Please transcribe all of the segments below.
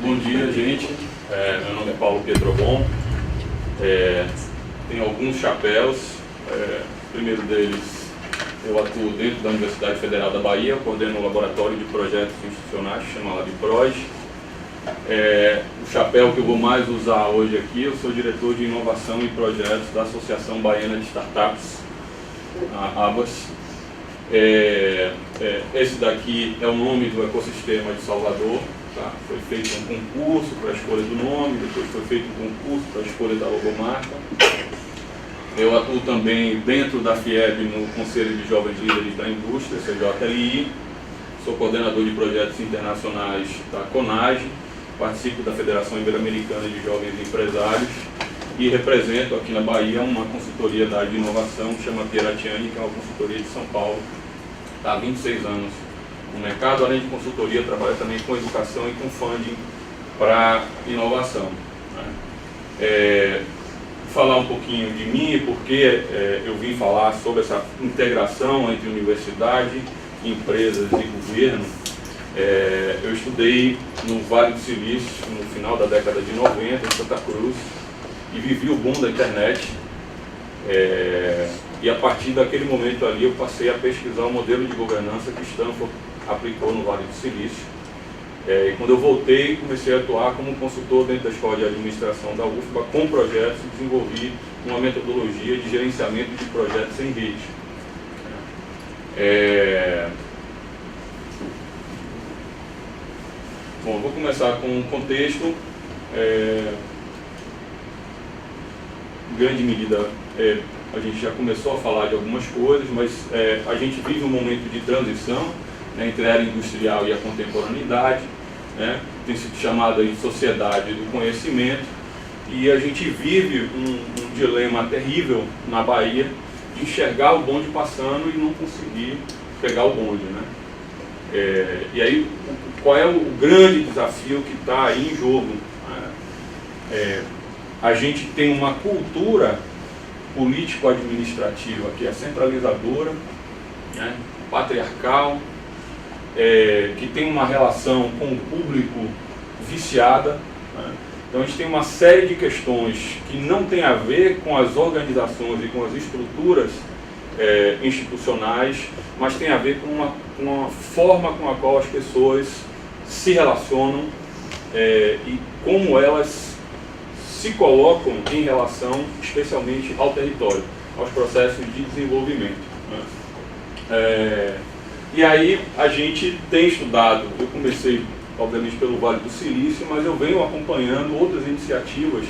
Bom dia, gente. Meu nome é Paulo Pietrobon. Tenho alguns chapéus. O primeiro deles, eu atuo dentro da Universidade Federal da Bahia, coordeno um laboratório de projetos institucionais, chama LabProj. O chapéu que eu vou mais usar hoje aqui, eu sou diretor de inovação e projetos da Associação Baiana de Startups, a ABAS. Esse daqui é o nome do ecossistema de Salvador. Tá? Foi feito um concurso para a escolha do nome, depois foi feito um concurso para a escolha da logomarca. Eu atuo também dentro da FIEB no Conselho de Jovens Líderes da Indústria, CJLI. Sou coordenador de projetos internacionais da CONAGE, participo da Federação Ibero-Americana de Jovens Empresários e represento aqui na Bahia uma consultoria da área de inovação que chama Pieratiani, que é uma consultoria de São Paulo. Está há 26 anos no mercado. Além de consultoria, trabalha também com educação e com funding para inovação. Falar um pouquinho de mim, porque eu vim falar sobre essa integração entre universidade, empresas e governo. Eu estudei no Vale do Silício no final da década de 90, em Santa Cruz, e vivi o boom da internet. E a partir daquele momento ali eu passei a pesquisar o modelo de governança que Stanford aplicou no Vale do Silício. E quando eu voltei, comecei a atuar como consultor dentro da Escola de Administração da UFBA com projetos e desenvolvi uma metodologia de gerenciamento de projetos em rede. Bom, vou começar com um contexto. Em grande medida, a gente já começou a falar de algumas coisas, mas a gente vive um momento de transição, né, entre a era industrial e a contemporaneidade, né, tem sido chamada de sociedade do conhecimento, e a gente vive um dilema terrível na Bahia de enxergar o bonde passando e não conseguir pegar o bonde, né? E aí, qual é o grande desafio que está aí em jogo? A gente tem uma cultura político-administrativa que é centralizadora, né, patriarcal, que tem uma relação com o público viciada, né? Então a gente tem uma série de questões que não tem a ver com as organizações e com as estruturas institucionais, mas tem a ver com uma forma com a qual as pessoas se relacionam e como elas se colocam em relação especialmente ao território, aos processos de desenvolvimento, né? E aí a gente tem estudado, eu comecei obviamente pelo Vale do Silício, mas eu venho acompanhando outras iniciativas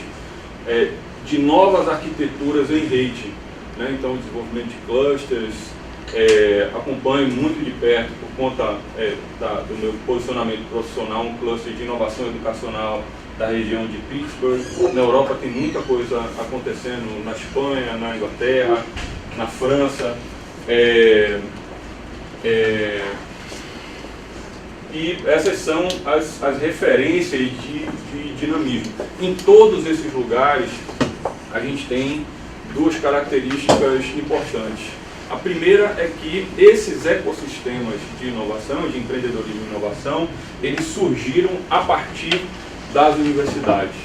de novas arquiteturas em rede, né? Então desenvolvimento de clusters, acompanho muito de perto por conta do meu posicionamento profissional, um cluster de inovação educacional da região de Pittsburgh. Na Europa tem muita coisa acontecendo, na Espanha, na Inglaterra, na França. E essas são as referências de dinamismo. Em todos esses lugares, a gente tem duas características importantes. A primeira é que esses ecossistemas de inovação, de empreendedorismo e inovação, eles surgiram a partir das universidades.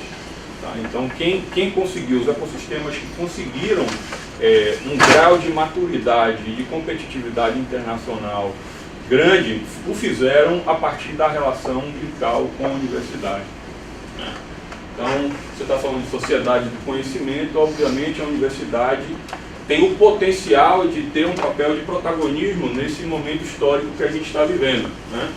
Tá? Então, quem conseguiu, os ecossistemas que conseguiram um grau de maturidade e de competitividade internacional grande, o fizeram a partir da relação umbilical com a universidade. Então, você está falando de sociedade do conhecimento, obviamente a universidade tem o potencial de ter um papel de protagonismo nesse momento histórico que a gente está vivendo, né?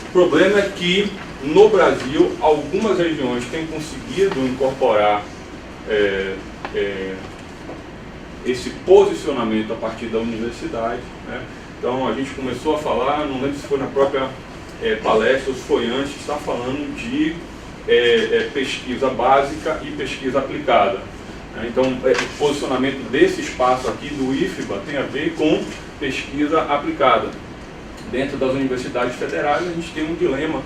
O problema é que no Brasil algumas regiões têm conseguido incorporar esse posicionamento a partir da universidade, né? Então a gente começou a falar, não lembro se foi na própria palestra ou se foi antes, está falando de pesquisa básica e pesquisa aplicada. Então o posicionamento desse espaço aqui do IFBA tem a ver com pesquisa aplicada. Dentro das universidades federais a gente tem um dilema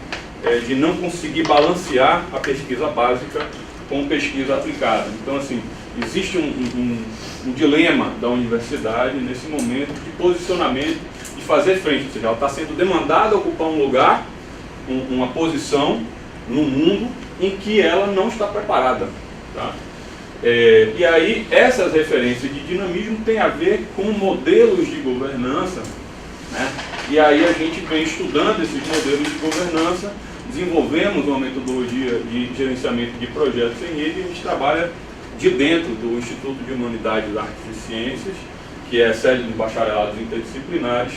de não conseguir balancear a pesquisa básica com pesquisa aplicada. Então assim, existe um dilema da universidade nesse momento de posicionamento, de fazer frente, ou seja, ela está sendo demandada a ocupar um lugar, uma posição no mundo em que ela não está preparada. Tá? E aí essas referências de dinamismo têm a ver com modelos de governança, né? E aí a gente vem estudando esses modelos de governança, desenvolvemos uma metodologia de gerenciamento de projetos em rede, e a gente trabalha de dentro do Instituto de Humanidades, Artes e Ciências, que é a sede dos bacharelados interdisciplinares,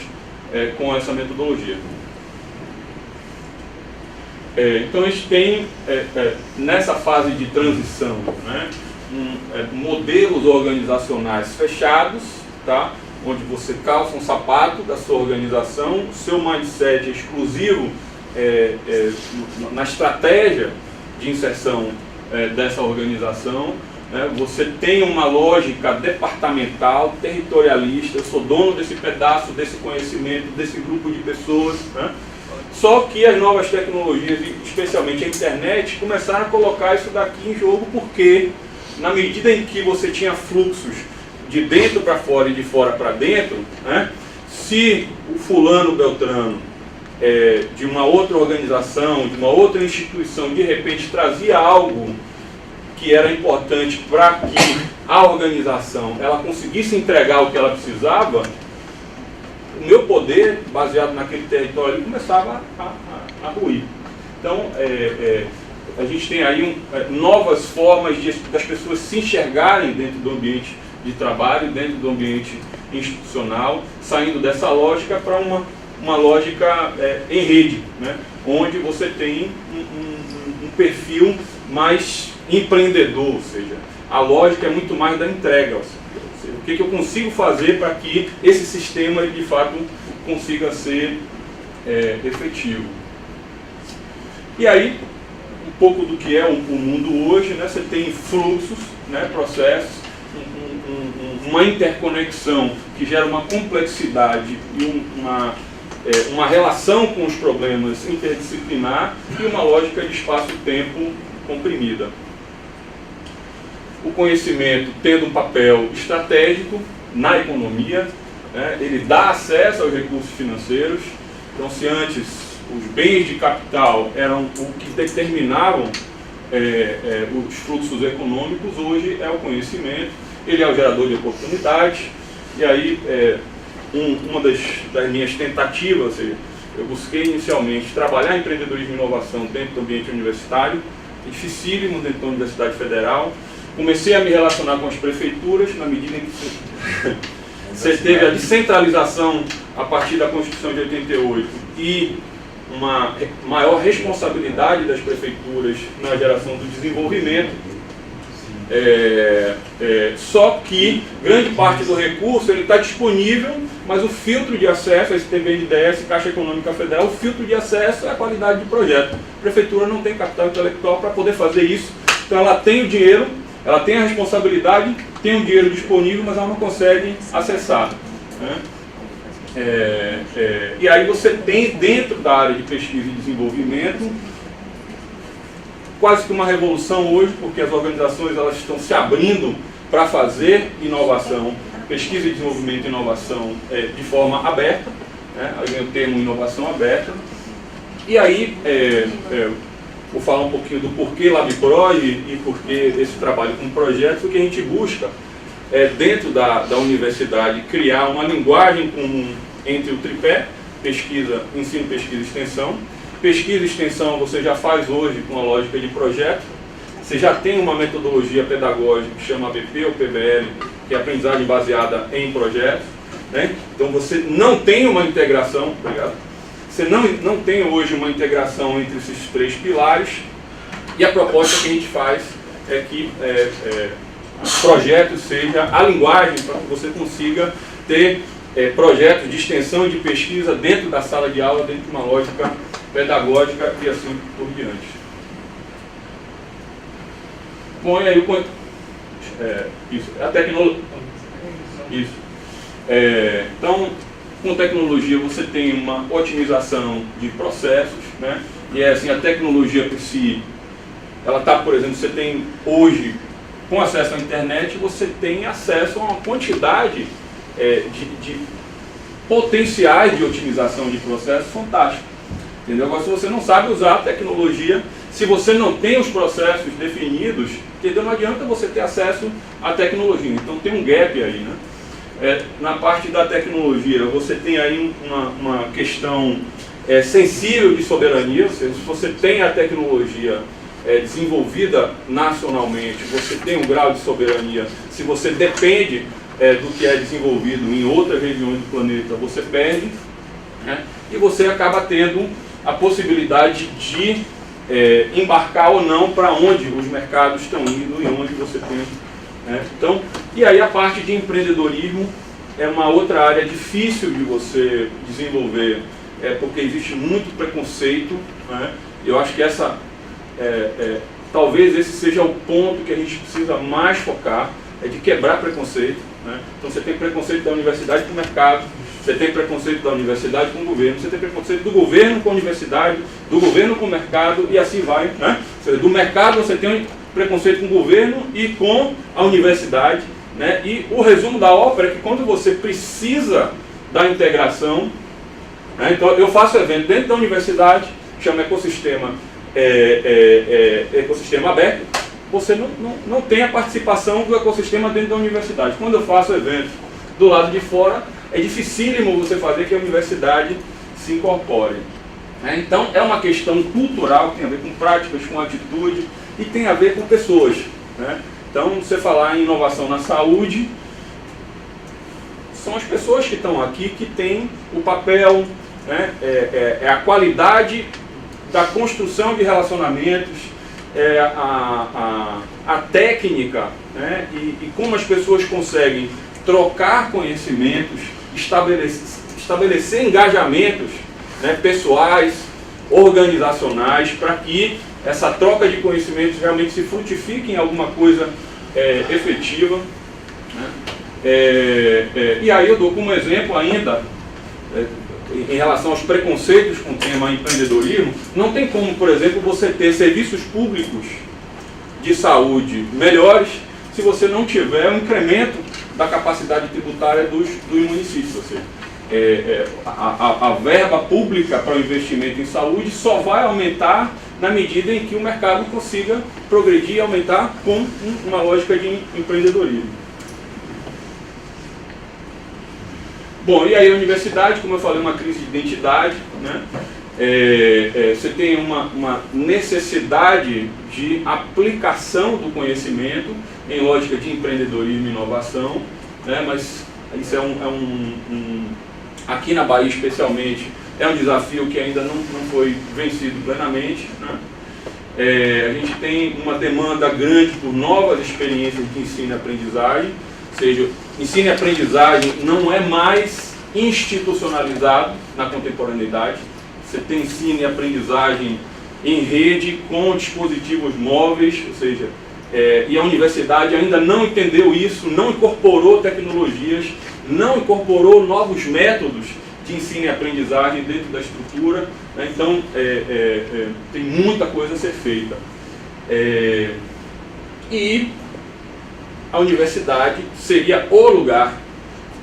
com essa metodologia. Então a gente tem, nessa fase de transição, né, modelos organizacionais fechados, tá, onde você calça um sapato da sua organização, o seu mindset é exclusivo na estratégia de inserção dessa organização, né, você tem uma lógica departamental, territorialista, eu sou dono desse pedaço, desse conhecimento, desse grupo de pessoas, né? Só que as novas tecnologias, especialmente a internet, começaram a colocar isso daqui em jogo, porque na medida em que você tinha fluxos de dentro para fora e de fora para dentro, né, se o fulano Beltrano de uma outra organização, de uma outra instituição, de repente trazia algo que era importante para que a organização ela conseguisse entregar o que ela precisava, o meu poder, baseado naquele território, ali, começava a ruir. Então, a gente tem aí novas formas das pessoas se enxergarem dentro do ambiente de trabalho, dentro do ambiente institucional, saindo dessa lógica para uma lógica em rede, né? Onde você tem um perfil mais empreendedor, ou seja, a lógica é muito mais da entrega, ou seja, o que eu consigo fazer para que esse sistema de fato consiga ser efetivo. E aí, um pouco do que é o mundo hoje, né? Você tem fluxos, né? Processos, uma interconexão que gera uma complexidade e uma relação com os problemas interdisciplinar e uma lógica de espaço-tempo comprimida. O conhecimento tendo um papel estratégico na economia, né, ele dá acesso aos recursos financeiros. Então, se antes os bens de capital eram o que determinavam os fluxos econômicos, hoje é o conhecimento, ele é o gerador de oportunidades. E aí, uma das minhas tentativas, ou seja, eu busquei inicialmente trabalhar em empreendedorismo e inovação dentro do ambiente universitário, dificílimo dentro da Universidade Federal. Comecei a me relacionar com as prefeituras, na medida em que você teve a descentralização a partir da Constituição de 88 e uma maior responsabilidade das prefeituras na geração do desenvolvimento. Só que grande parte do recurso está disponível, mas o filtro de acesso, esse TBNDES, Caixa Econômica Federal, o filtro de acesso é a qualidade de projeto. A prefeitura não tem capital intelectual para poder fazer isso, então ela tem o dinheiro, ela tem a responsabilidade, tem o dinheiro disponível, mas ela não consegue acessar, né? E aí você tem dentro da área de pesquisa e desenvolvimento quase que uma revolução hoje, porque as organizações elas estão se abrindo para fazer inovação, pesquisa e desenvolvimento e inovação de forma aberta, né? Aí vem o termo inovação aberta. E aí vou falar um pouquinho do porquê LabPro e porquê esse trabalho com projetos. O que a gente busca dentro da universidade, criar uma linguagem comum entre o tripé, pesquisa, ensino, pesquisa e extensão. Pesquisa e extensão você já faz hoje com a lógica de projeto. Você já tem uma metodologia pedagógica que chama ABP ou PBL, que é aprendizagem baseada em projetos, né? Então você não tem uma integração, obrigado. Você não tem hoje uma integração entre esses três pilares, e a proposta que a gente faz é que projetos seja a linguagem para que você consiga ter projetos de extensão e de pesquisa dentro da sala de aula, dentro de uma lógica pedagógica e assim por diante. Bom, e aí isso, a tecnologia. Isso. Então, com tecnologia você tem uma otimização de processos, né? E assim, a tecnologia por si, ela está, por exemplo, você tem hoje, com acesso à internet, você tem acesso a uma quantidade de potenciais de otimização de processos fantástico. Entendeu? Agora, se você não sabe usar a tecnologia, se você não tem os processos definidos, entendeu? Não adianta você ter acesso à tecnologia. Então tem um gap aí, né? Na parte da tecnologia, você tem aí uma questão sensível de soberania, ou seja, se você tem a tecnologia desenvolvida nacionalmente, você tem um grau de soberania. Se você depende do que é desenvolvido em outras regiões do planeta, você perde, né? E você acaba tendo a possibilidade de embarcar ou não para onde os mercados estão indo e onde você tem. Né? Então, e aí a parte de empreendedorismo é uma outra área difícil de você desenvolver, porque existe muito preconceito, né? Eu acho que talvez esse seja o ponto que a gente precisa mais focar, de quebrar preconceito. Né? Então você tem preconceito da universidade com o mercado, você tem preconceito da universidade com o governo, você tem preconceito do governo com a universidade, do governo com o mercado e assim vai. Né? Do mercado você tem preconceito com o governo e com a universidade. Né? E o resumo da ópera é que quando você precisa da integração, né? Então eu faço evento dentro da universidade, chama ecossistema aberto, você não tem a participação do ecossistema dentro da universidade. Quando eu faço evento do lado de fora, é dificílimo você fazer que a universidade se incorpore. Então é uma questão cultural, que tem a ver com práticas, com atitude e tem a ver com pessoas. Né? Então, você falar em inovação na saúde, são as pessoas que estão aqui que têm o papel, né? A qualidade da construção de relacionamentos, a técnica, né? E como as pessoas conseguem trocar conhecimentos, estabelecer engajamentos, né, pessoais, organizacionais, para que essa troca de conhecimentos realmente se frutifique em alguma coisa efetiva. Né? E aí eu dou como exemplo ainda, em relação aos preconceitos com o tema empreendedorismo, não tem como, por exemplo, você ter serviços públicos de saúde melhores se você não tiver um incremento da capacidade tributária dos municípios. Ou seja, a verba pública para o investimento em saúde só vai aumentar na medida em que o mercado consiga progredir e aumentar com uma lógica de empreendedorismo. Bom, e aí a universidade, como eu falei, uma crise de identidade, né? Você tem uma necessidade de aplicação do conhecimento em lógica de empreendedorismo e inovação, né? Mas isso aqui na Bahia especialmente, é um desafio que ainda não foi vencido plenamente. Né? A gente tem uma demanda grande por novas experiências de ensino e aprendizagem, ou seja, ensino e aprendizagem não é mais institucionalizado na contemporaneidade. Você tem ensino e aprendizagem em rede com dispositivos móveis, ou seja, e a universidade ainda não entendeu isso, não incorporou tecnologias, não incorporou novos métodos de ensino e aprendizagem dentro da estrutura. Né? Então, tem muita coisa a ser feita. E a universidade seria o lugar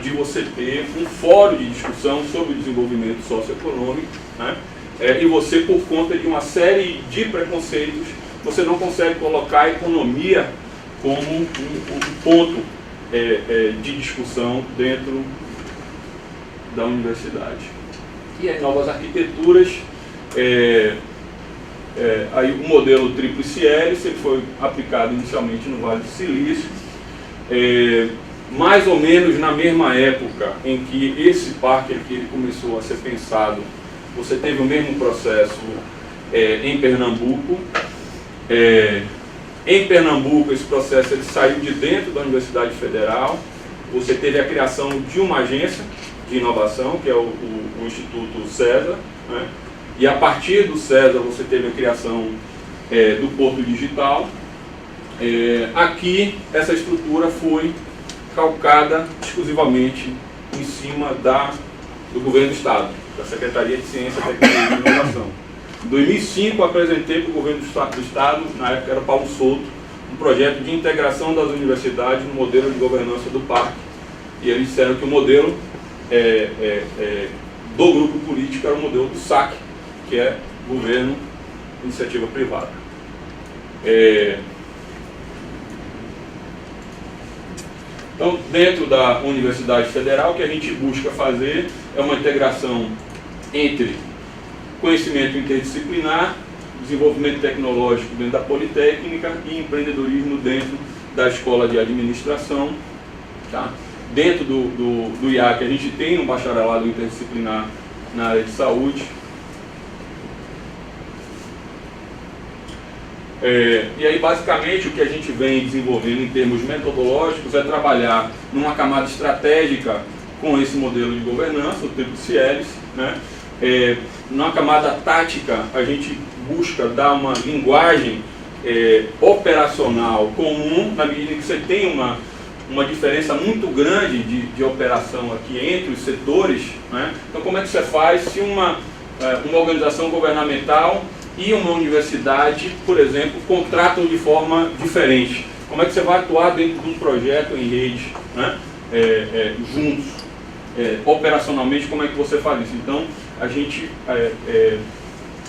de você ter um fórum de discussão sobre o desenvolvimento socioeconômico, né? E você, por conta de uma série de preconceitos, você não consegue colocar a economia como um ponto de discussão dentro da universidade. E aí, novas arquiteturas, aí o modelo tríplice hélice foi aplicado inicialmente no Vale do Silício, mais ou menos na mesma época em que esse parque aqui ele começou a ser pensado, você teve o mesmo processo em Pernambuco. Em Pernambuco, esse processo ele saiu de dentro da Universidade Federal. Você teve a criação de uma agência de inovação, que é o Instituto César, né? E a partir do César você teve a criação do Porto Digital. Aqui, essa estrutura foi calcada exclusivamente em cima do Governo do Estado, da Secretaria de Ciência, Tecnologia e Inovação. Em 2005, apresentei para o Governo do Estado, na época era Paulo Souto, um projeto de integração das universidades no modelo de governança do parque. E eles disseram que o modelo do grupo político era o modelo do SAC, que é governo, iniciativa privada. Então, dentro da Universidade Federal, o que a gente busca fazer é uma integração entre conhecimento interdisciplinar, desenvolvimento tecnológico dentro da Politécnica e empreendedorismo dentro da Escola de Administração. Tá? Dentro do IAC, a gente tem um bacharelado interdisciplinar na área de saúde. E aí, basicamente, o que a gente vem desenvolvendo em termos metodológicos é trabalhar numa camada estratégica com esse modelo de governança, o Tríplice Hélice, né? Na camada tática, a gente busca dar uma linguagem operacional comum, na medida que você tem uma diferença muito grande de operação aqui entre os setores, né? Então, como é que você faz se uma organização governamental e uma universidade, por exemplo, contratam de forma diferente? Como é que você vai atuar dentro de um projeto em rede, né? Juntos? Operacionalmente, como é que você faz isso? Então, a gente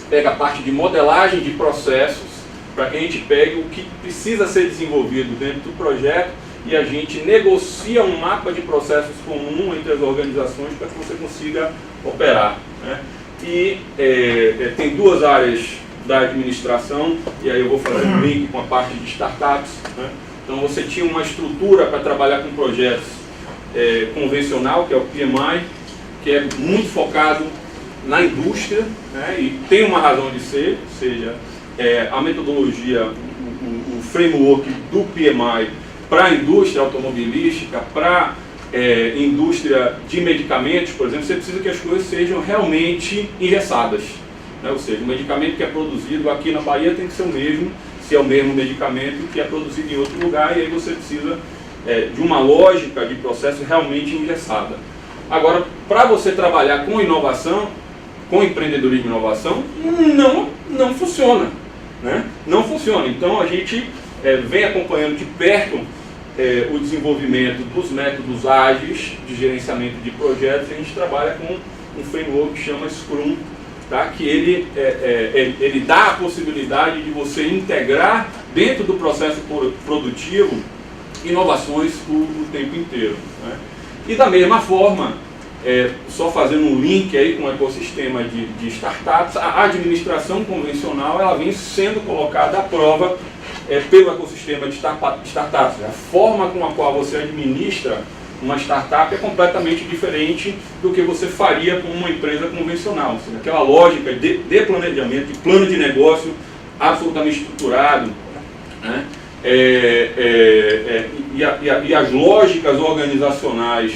pega a parte de modelagem de processos para que a gente pegue o que precisa ser desenvolvido dentro do projeto e a gente negocia um mapa de processos comum entre as organizações para que você consiga operar, né? E tem duas áreas da administração, e aí eu vou fazer um link com a parte de startups, né? Então você tinha uma estrutura para trabalhar com projetos convencional, que é o PMI, que é muito focado na indústria, né? E tem uma razão de ser, ou seja, a metodologia, o framework do PMI para a indústria automobilística, para indústria de medicamentos, por exemplo, você precisa que as coisas sejam realmente engessadas, né? Ou seja, o medicamento que é produzido aqui na Bahia tem que ser o mesmo, se é o mesmo medicamento que é produzido em outro lugar, e aí você precisa de uma lógica de processo realmente engessada. Agora, para você trabalhar com inovação, com empreendedorismo e inovação, não funciona, né? Não funciona. Então, a gente vem acompanhando de perto o desenvolvimento dos métodos ágeis de gerenciamento de projetos, e a gente trabalha com um framework que chama Scrum, tá? Que ele dá a possibilidade de você integrar dentro do processo produtivo inovações o tempo inteiro, né? E da mesma forma, só fazendo um link aí com o ecossistema de startups, a administração convencional ela vem sendo colocada à prova pelo ecossistema de startups. A forma com a qual você administra uma startup é completamente diferente do que você faria com uma empresa convencional. Ou seja, aquela lógica de planejamento, de plano de negócio absolutamente estruturado, né? E as lógicas organizacionais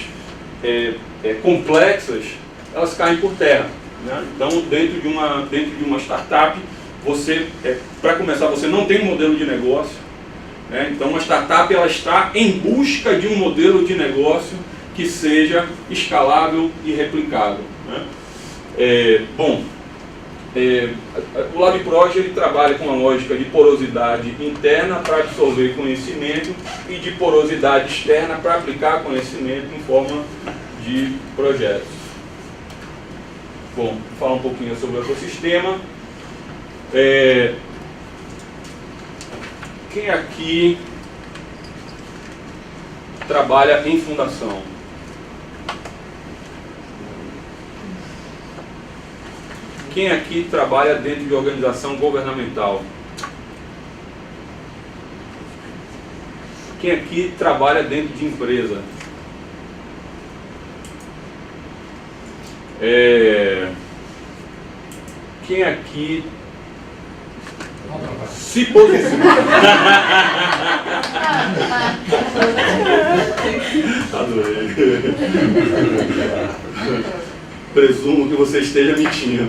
complexas, elas caem por terra, né? Então, dentro de uma startup, você, para começar, você não tem um modelo de negócio, né? Então, uma startup ela está em busca de um modelo de negócio que seja escalável e replicável, né? O LabProj ele trabalha com a lógica de porosidade interna para absorver conhecimento e de porosidade externa para aplicar conhecimento em forma de projetos. Bom, vou falar um pouquinho sobre o ecossistema. Quem aqui trabalha em fundação? Quem aqui trabalha dentro de organização governamental? Quem aqui trabalha dentro de empresa? Quem aqui se posiciona? Adorei. Presumo que você esteja mentindo.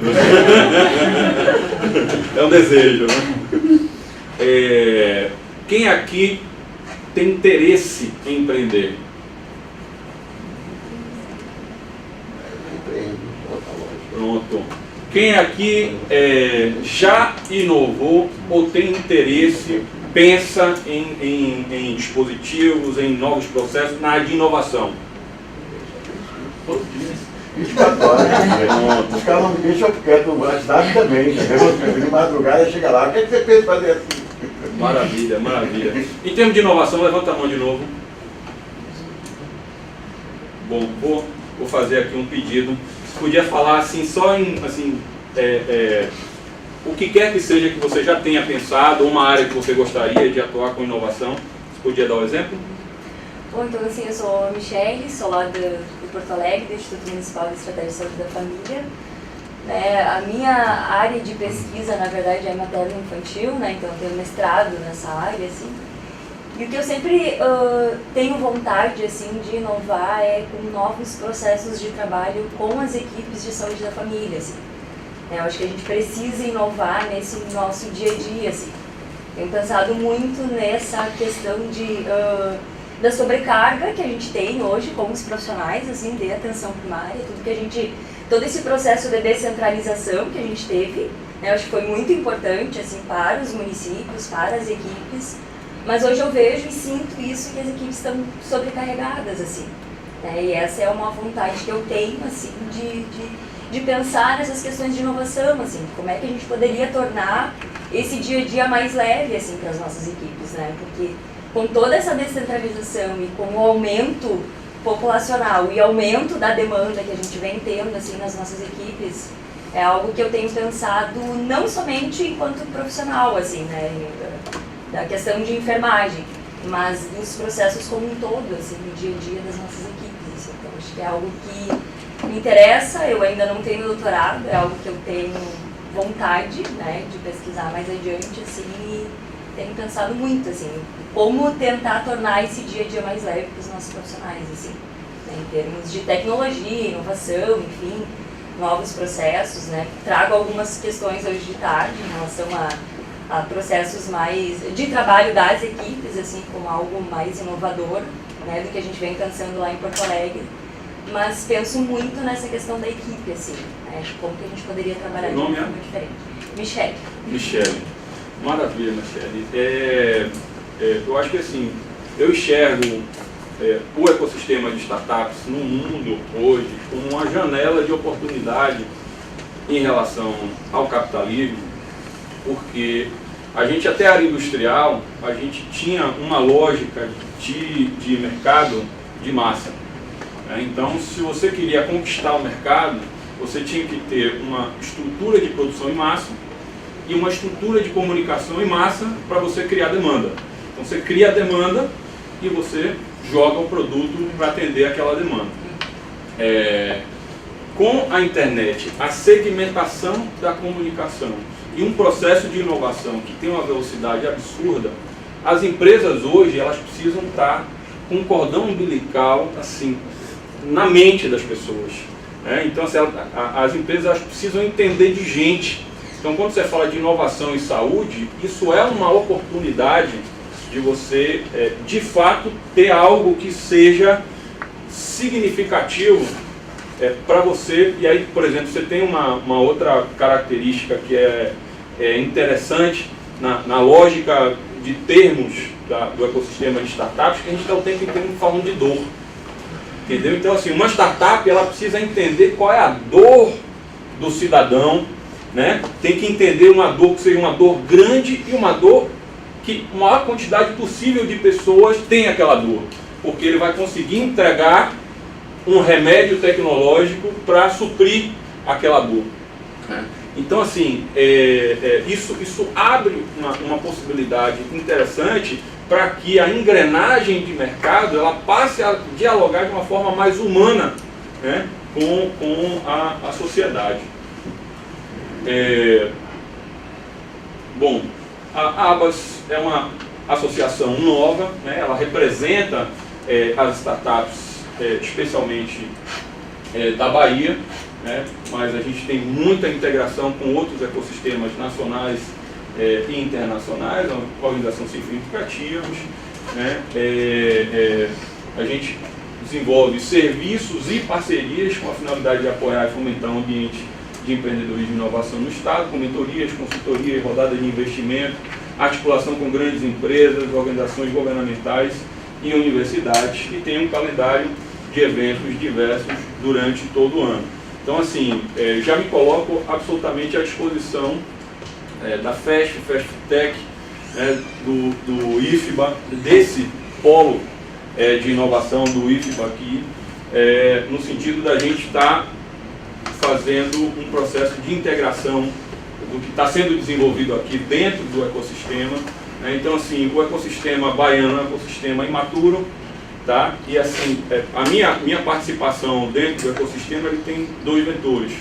É um desejo, né? Quem aqui tem interesse em empreender? Pronto. Quem aqui já inovou ou tem interesse, pensa em dispositivos, em novos processos na área de inovação? 24 horas. Os caras não me deixam quieto, mais tarde também. De madrugada chega lá, o que você pensa fazer assim? Maravilha, maravilha. Em termos de inovação, levanta a mão de novo. Bom, vou fazer aqui um pedido. Você podia falar assim, só em assim, o que quer que seja que você já tenha pensado, uma área que você gostaria de atuar com inovação. Você podia dar um exemplo? Bom, então assim, eu sou a Michele, sou lá do Porto Alegre, do Instituto Municipal de Estratégia de Saúde da Família. A minha área de pesquisa, na verdade, é materno-infantil, né? Então eu tenho mestrado nessa área, assim. E o que eu sempre tenho vontade, assim, de inovar é com novos processos de trabalho com as equipes de saúde da família, assim. Eu acho que a gente precisa inovar nesse nosso dia a dia, assim. Tenho pensado muito nessa questão da sobrecarga que a gente tem hoje como os profissionais, assim, de atenção primária, todo esse processo de descentralização que a gente teve, né, eu acho que foi muito importante, assim, para os municípios, para as equipes, mas hoje eu vejo e sinto isso, que as equipes estão sobrecarregadas, assim, né, e essa é uma vontade que eu tenho, assim, de pensar nessas questões de inovação, assim, como é que a gente poderia tornar esse dia a dia mais leve, assim, para as nossas equipes, né, porque com toda essa descentralização e com o aumento populacional e aumento da demanda que a gente vem tendo assim nas nossas equipes, é algo que eu tenho pensado não somente enquanto profissional, assim, né, da questão de enfermagem, mas dos processos como um todo, assim, no dia a dia das nossas equipes. Assim. Então, acho que é algo que me interessa, eu ainda não tenho doutorado, é algo que eu tenho vontade, né, de pesquisar mais adiante, assim, e tenho pensado muito, assim, como tentar tornar esse dia a dia mais leve para os nossos profissionais, assim, né, em termos de tecnologia, inovação, enfim, novos processos, né. Trago algumas questões hoje de tarde em relação a processos mais de trabalho das equipes, assim, como algo mais inovador, né, do que a gente vem pensando lá em Porto Alegre, mas penso muito nessa questão da equipe, assim, né, como que a gente poderia trabalhar de uma forma diferente. Michele. Maravilha, Michele. Eu acho que assim, eu enxergo o ecossistema de startups no mundo hoje como uma janela de oportunidade em relação ao capitalismo, porque a gente até a área industrial, a gente tinha uma lógica de mercado de massa. Então, se você queria conquistar o mercado, você tinha que ter uma estrutura de produção em massa e uma estrutura de comunicação em massa para você criar demanda. Então você cria a demanda e você joga o produto para atender aquela demanda. Com a internet, a segmentação da comunicação e um processo de inovação que tem uma velocidade absurda, as empresas hoje elas precisam estar com um cordão umbilical assim, na mente das pessoas. Então assim, as empresas elas precisam entender de gente. Então, quando você fala de inovação e saúde, isso é uma oportunidade de você, de fato, ter algo que seja significativo para você. E aí, por exemplo, você tem uma outra característica que é interessante na lógica de termos do ecossistema de startups, que a gente está o tempo inteiro falando de dor. Entendeu? Então, assim, uma startup ela precisa entender qual é a dor do cidadão, né? Tem que entender uma dor que seja uma dor grande e uma dor que a maior quantidade possível de pessoas tem aquela dor, porque ele vai conseguir entregar um remédio tecnológico para suprir aquela dor. Então, assim, isso abre uma possibilidade interessante para que a engrenagem de mercado ela passe a dialogar de uma forma mais humana, né, com a sociedade. Bom, a ABAS é uma associação nova, né, ela representa as startups, especialmente da Bahia, né, mas a gente tem muita integração com outros ecossistemas nacionais e internacionais, a organização sem fins lucrativos, né, a gente desenvolve serviços e parcerias com a finalidade de apoiar e fomentar um ambiente de empreendedorismo e inovação no Estado, com mentorias, consultorias, rodadas de investimento, articulação com grandes empresas, organizações governamentais e universidades, e tem um calendário de eventos diversos durante todo o ano. Então, assim, já me coloco absolutamente à disposição da FESP-Tech, do IFBA, desse polo de inovação do IFBA aqui, no sentido da gente estar fazendo um processo de integração do que está sendo desenvolvido aqui dentro do ecossistema. Então, assim, o ecossistema baiano é um ecossistema imaturo, tá? E, assim, a minha participação dentro do ecossistema, ele tem dois vetores.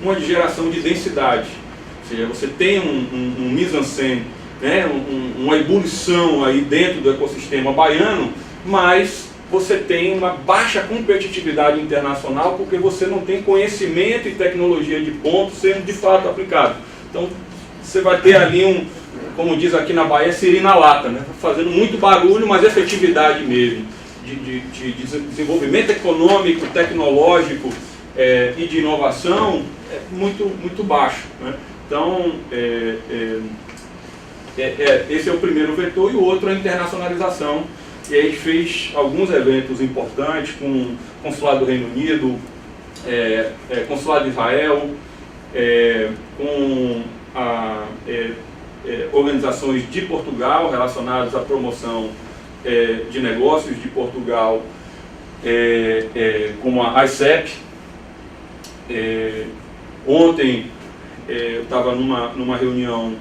Uma de geração de densidade, ou seja, você tem um mise-en-scène, né? Uma ebulição aí dentro do ecossistema baiano, mas você tem uma baixa competitividade internacional porque você não tem conhecimento e tecnologia de ponto sendo de fato aplicado. Então, você vai ter ali como diz aqui na Bahia, siri na lata, né? Fazendo muito barulho, mas efetividade mesmo, de desenvolvimento econômico, tecnológico e de inovação é muito baixo, né? Então, esse é o primeiro vetor, e o outro é a internacionalização. E a gente fez alguns eventos importantes com o Consulado do Reino Unido, Consulado de Israel, com organizações de Portugal relacionadas à promoção de negócios de Portugal, como a ICEP. Ontem eu estava numa reunião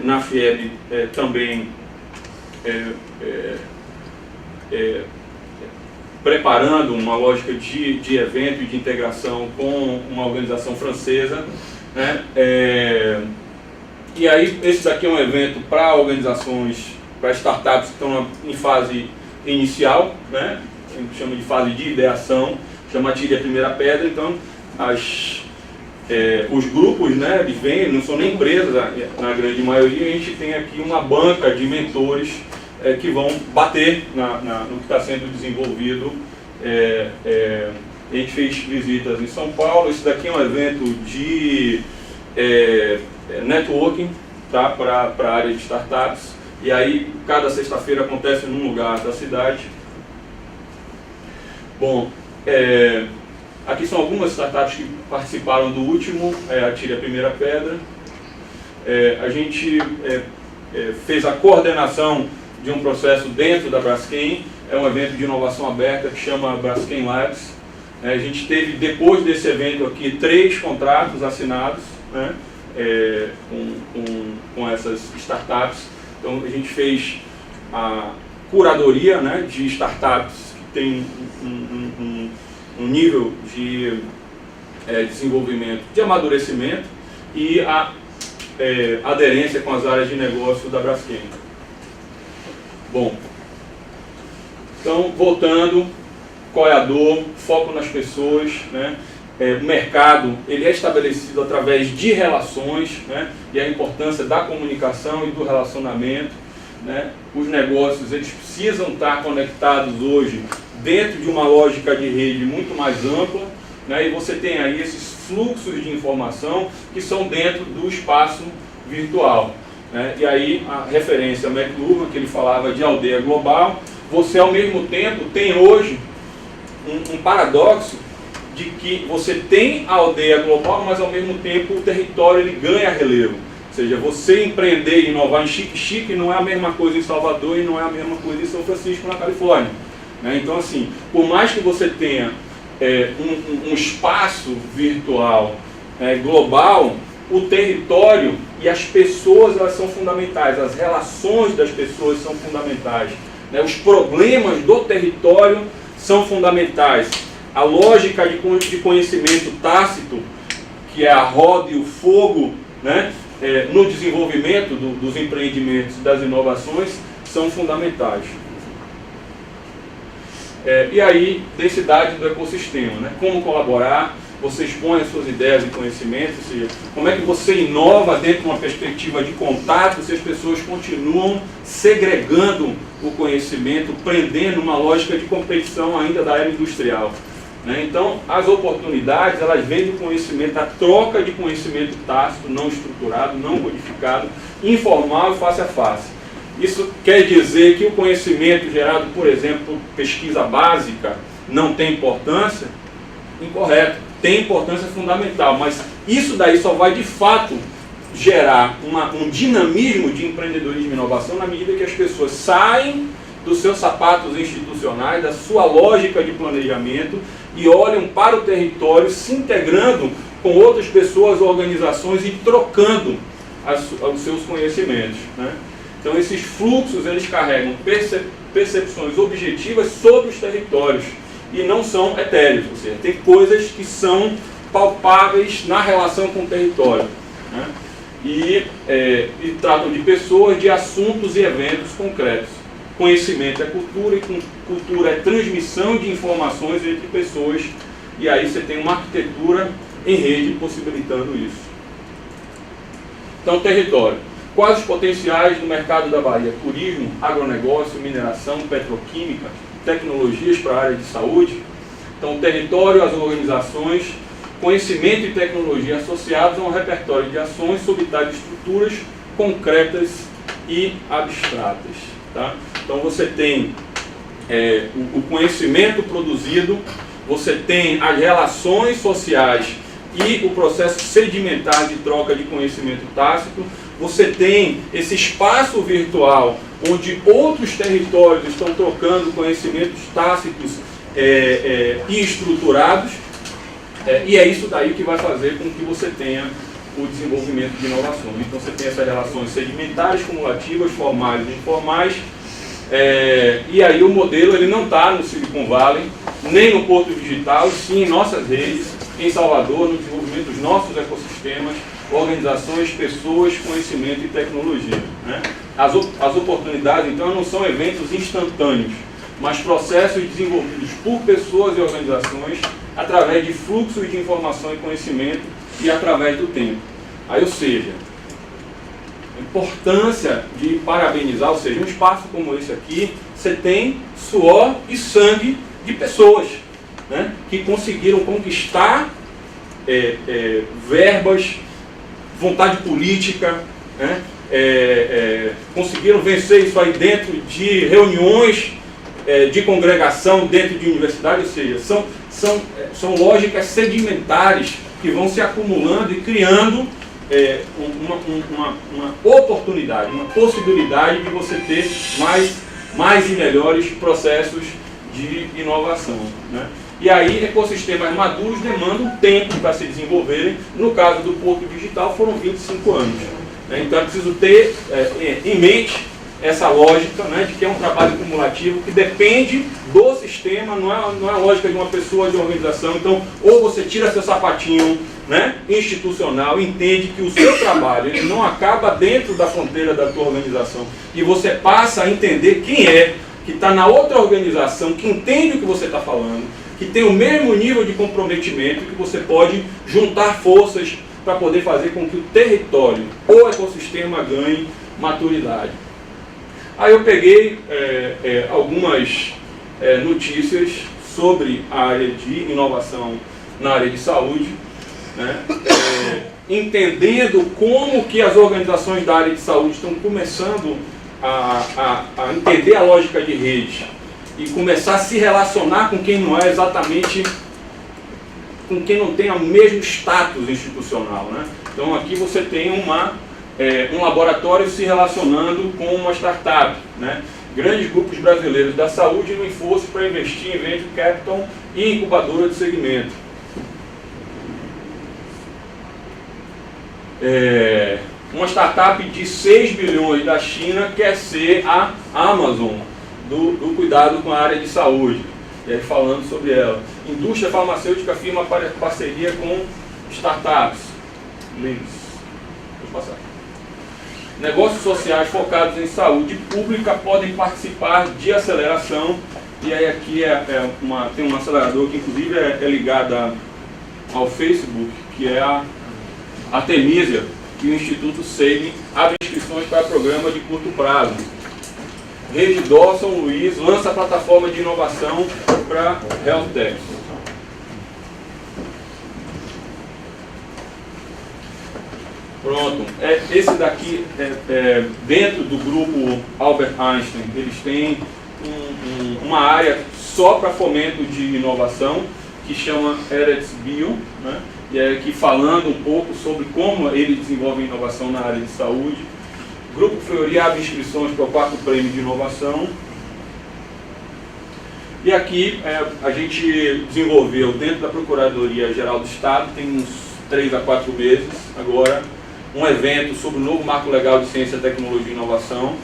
na FIEB também, preparando uma lógica de evento e de integração com uma organização francesa, né? E aí, esse daqui é um evento para organizações, para startups que estão em fase inicial, né? A gente chama de fase de ideação, chama Atire a Primeira Pedra. Então, os grupos, né, eles vêm, não são nem empresas, na grande maioria. A gente tem aqui uma banca de mentores que vão bater no que está sendo desenvolvido. A gente fez visitas em São Paulo. Esse daqui é um evento de networking, tá, para a área de startups. E aí, cada sexta-feira acontece num lugar da cidade. Bom, aqui são algumas startups que participaram do último, Atire a Primeira Pedra. A gente fez a coordenação de um processo dentro da Braskem. É um evento de inovação aberta que chama Braskem Labs. A gente teve, depois desse evento aqui, 3 contratos assinados, né, com essas startups. Então, a gente fez a curadoria, né, de startups que tem um nível de desenvolvimento, de amadurecimento, e a aderência com as áreas de negócio da Braskem. Bom, então, voltando, qual é a dor? Foco nas pessoas, né? O mercado, ele é estabelecido através de relações, né? E a importância da comunicação e do relacionamento, né? Os negócios, eles precisam estar conectados hoje dentro de uma lógica de rede muito mais ampla, né? E você tem aí esses fluxos de informação que são dentro do espaço virtual, né? E aí a referência McLuhan, que ele falava de aldeia global, você ao mesmo tempo tem hoje um paradoxo de que você tem a aldeia global, mas ao mesmo tempo o território ele ganha relevo. Ou seja, você empreender e inovar em Xique-Xique não é a mesma coisa em Salvador e não é a mesma coisa em São Francisco, na Califórnia, né? Então, assim, por mais que você tenha um espaço virtual global, o território e as pessoas, elas são fundamentais, as relações das pessoas são fundamentais, né? Os problemas do território são fundamentais. A lógica de conhecimento tácito, que é a roda e o fogo, né, no desenvolvimento dos empreendimentos e das inovações, são fundamentais. E aí, densidade do ecossistema, né? Como colaborar, você expõe as suas ideias e conhecimentos, ou seja, como é que você inova dentro de uma perspectiva de contato se as pessoas continuam segregando o conhecimento, prendendo uma lógica de competição ainda da era industrial, né? Então, as oportunidades, elas vêm do conhecimento, da troca de conhecimento tácito, não estruturado, não codificado, informal e face a face. Isso quer dizer que o conhecimento gerado, por exemplo, por pesquisa básica, não tem importância? incorreto. Tem importância fundamental, mas isso daí só vai de fato gerar um dinamismo de empreendedorismo e inovação na medida que as pessoas saem dos seus sapatos institucionais, da sua lógica de planejamento e olham para o território, se integrando com outras pessoas, organizações e trocando os seus conhecimentos, né? Então esses fluxos, eles carregam percepções objetivas sobre os territórios e não são etéreos, ou seja, tem coisas que são palpáveis na relação com o território, né? E tratam de pessoas, de assuntos e eventos concretos. Conhecimento é cultura e cultura é transmissão de informações entre pessoas, e aí você tem uma arquitetura em rede possibilitando isso. Então, território. Quais os potenciais do mercado da Bahia? Turismo, agronegócio, mineração, petroquímica, tecnologias para a área de saúde. Então, território, as organizações, conhecimento e tecnologia associados a um repertório de ações sob tais estruturas concretas e abstratas. Tá? Então, você tem o conhecimento produzido, você tem as relações sociais e o processo sedimentar de troca de conhecimento tácito, você tem esse espaço virtual onde outros territórios estão trocando conhecimentos tácitos e estruturados, e é isso daí que vai fazer com que você tenha o desenvolvimento de inovações. Então você tem essas relações sedimentares, cumulativas, formais e informais, e aí o modelo ele não está no Silicon Valley, nem no Porto Digital, sim em nossas redes, em Salvador, no desenvolvimento dos nossos ecossistemas, organizações, pessoas, conhecimento e tecnologia, né? As oportunidades, então, não são eventos instantâneos, mas processos desenvolvidos por pessoas e organizações através de fluxos de informação e conhecimento e através do tempo. Aí, ou seja, a importância de parabenizar, ou seja, um espaço como esse aqui, você tem suor e sangue de pessoas, né, que conseguiram conquistar verbas, vontade política, né, conseguiram vencer isso aí dentro de reuniões de congregação, dentro de universidade, ou seja, são lógicas sedimentares que vão se acumulando e criando uma oportunidade, uma possibilidade de você ter mais e melhores processos de inovação, né? E aí, ecossistemas maduros demandam tempo para se desenvolverem. No caso do Porto Digital, foram 25 anos. Né? Então, é preciso ter em mente essa lógica, né, de que é um trabalho cumulativo que depende do sistema, não é a lógica de uma pessoa, de uma organização. Então, ou você tira seu sapatinho, né, institucional, entende que o seu trabalho ele não acaba dentro da fronteira da tua organização, e você passa a entender quem que está na outra organização, que entende o que você está falando, que tem o mesmo nível de comprometimento, que você pode juntar forças para poder fazer com que o território, o ecossistema, ganhe maturidade. Aí eu peguei algumas notícias sobre a área de inovação na área de saúde, né? Entendendo como que as organizações da área de saúde estão começando a entender a lógica de rede e começar a se relacionar com quem não é exatamente, com quem não tem o mesmo status institucional, né? Então aqui você tem um laboratório se relacionando com uma startup, né? Grandes grupos brasileiros da saúde no esforço para investir em venture capital e incubadora de segmento. Uma startup de 6 bilhões da China quer ser a Amazon do cuidado com a área de saúde. E aí falando sobre ela. Indústria farmacêutica firma parceria com startups. Links. Deixa eu passar. Negócios sociais focados em saúde pública podem participar de aceleração. E aí aqui tem um acelerador que inclusive é ligado ao Facebook, que é a Artemisia, e o Instituto Seib abre inscrições para programa de curto prazo. Rede Dó São Luís lança a plataforma de inovação para Health Tech. Pronto, esse daqui dentro do grupo Albert Einstein, eles têm uma área só para fomento de inovação, que chama Eretz Bio, né? E é aqui falando um pouco sobre como ele desenvolve inovação na área de saúde. O Grupo Fleury abre inscrições para o 4º Prêmio de Inovação. E aqui a gente desenvolveu dentro da Procuradoria-Geral do Estado, tem uns 3 a 4 meses agora, um evento sobre o novo Marco Legal de Ciência, Tecnologia e Inovação.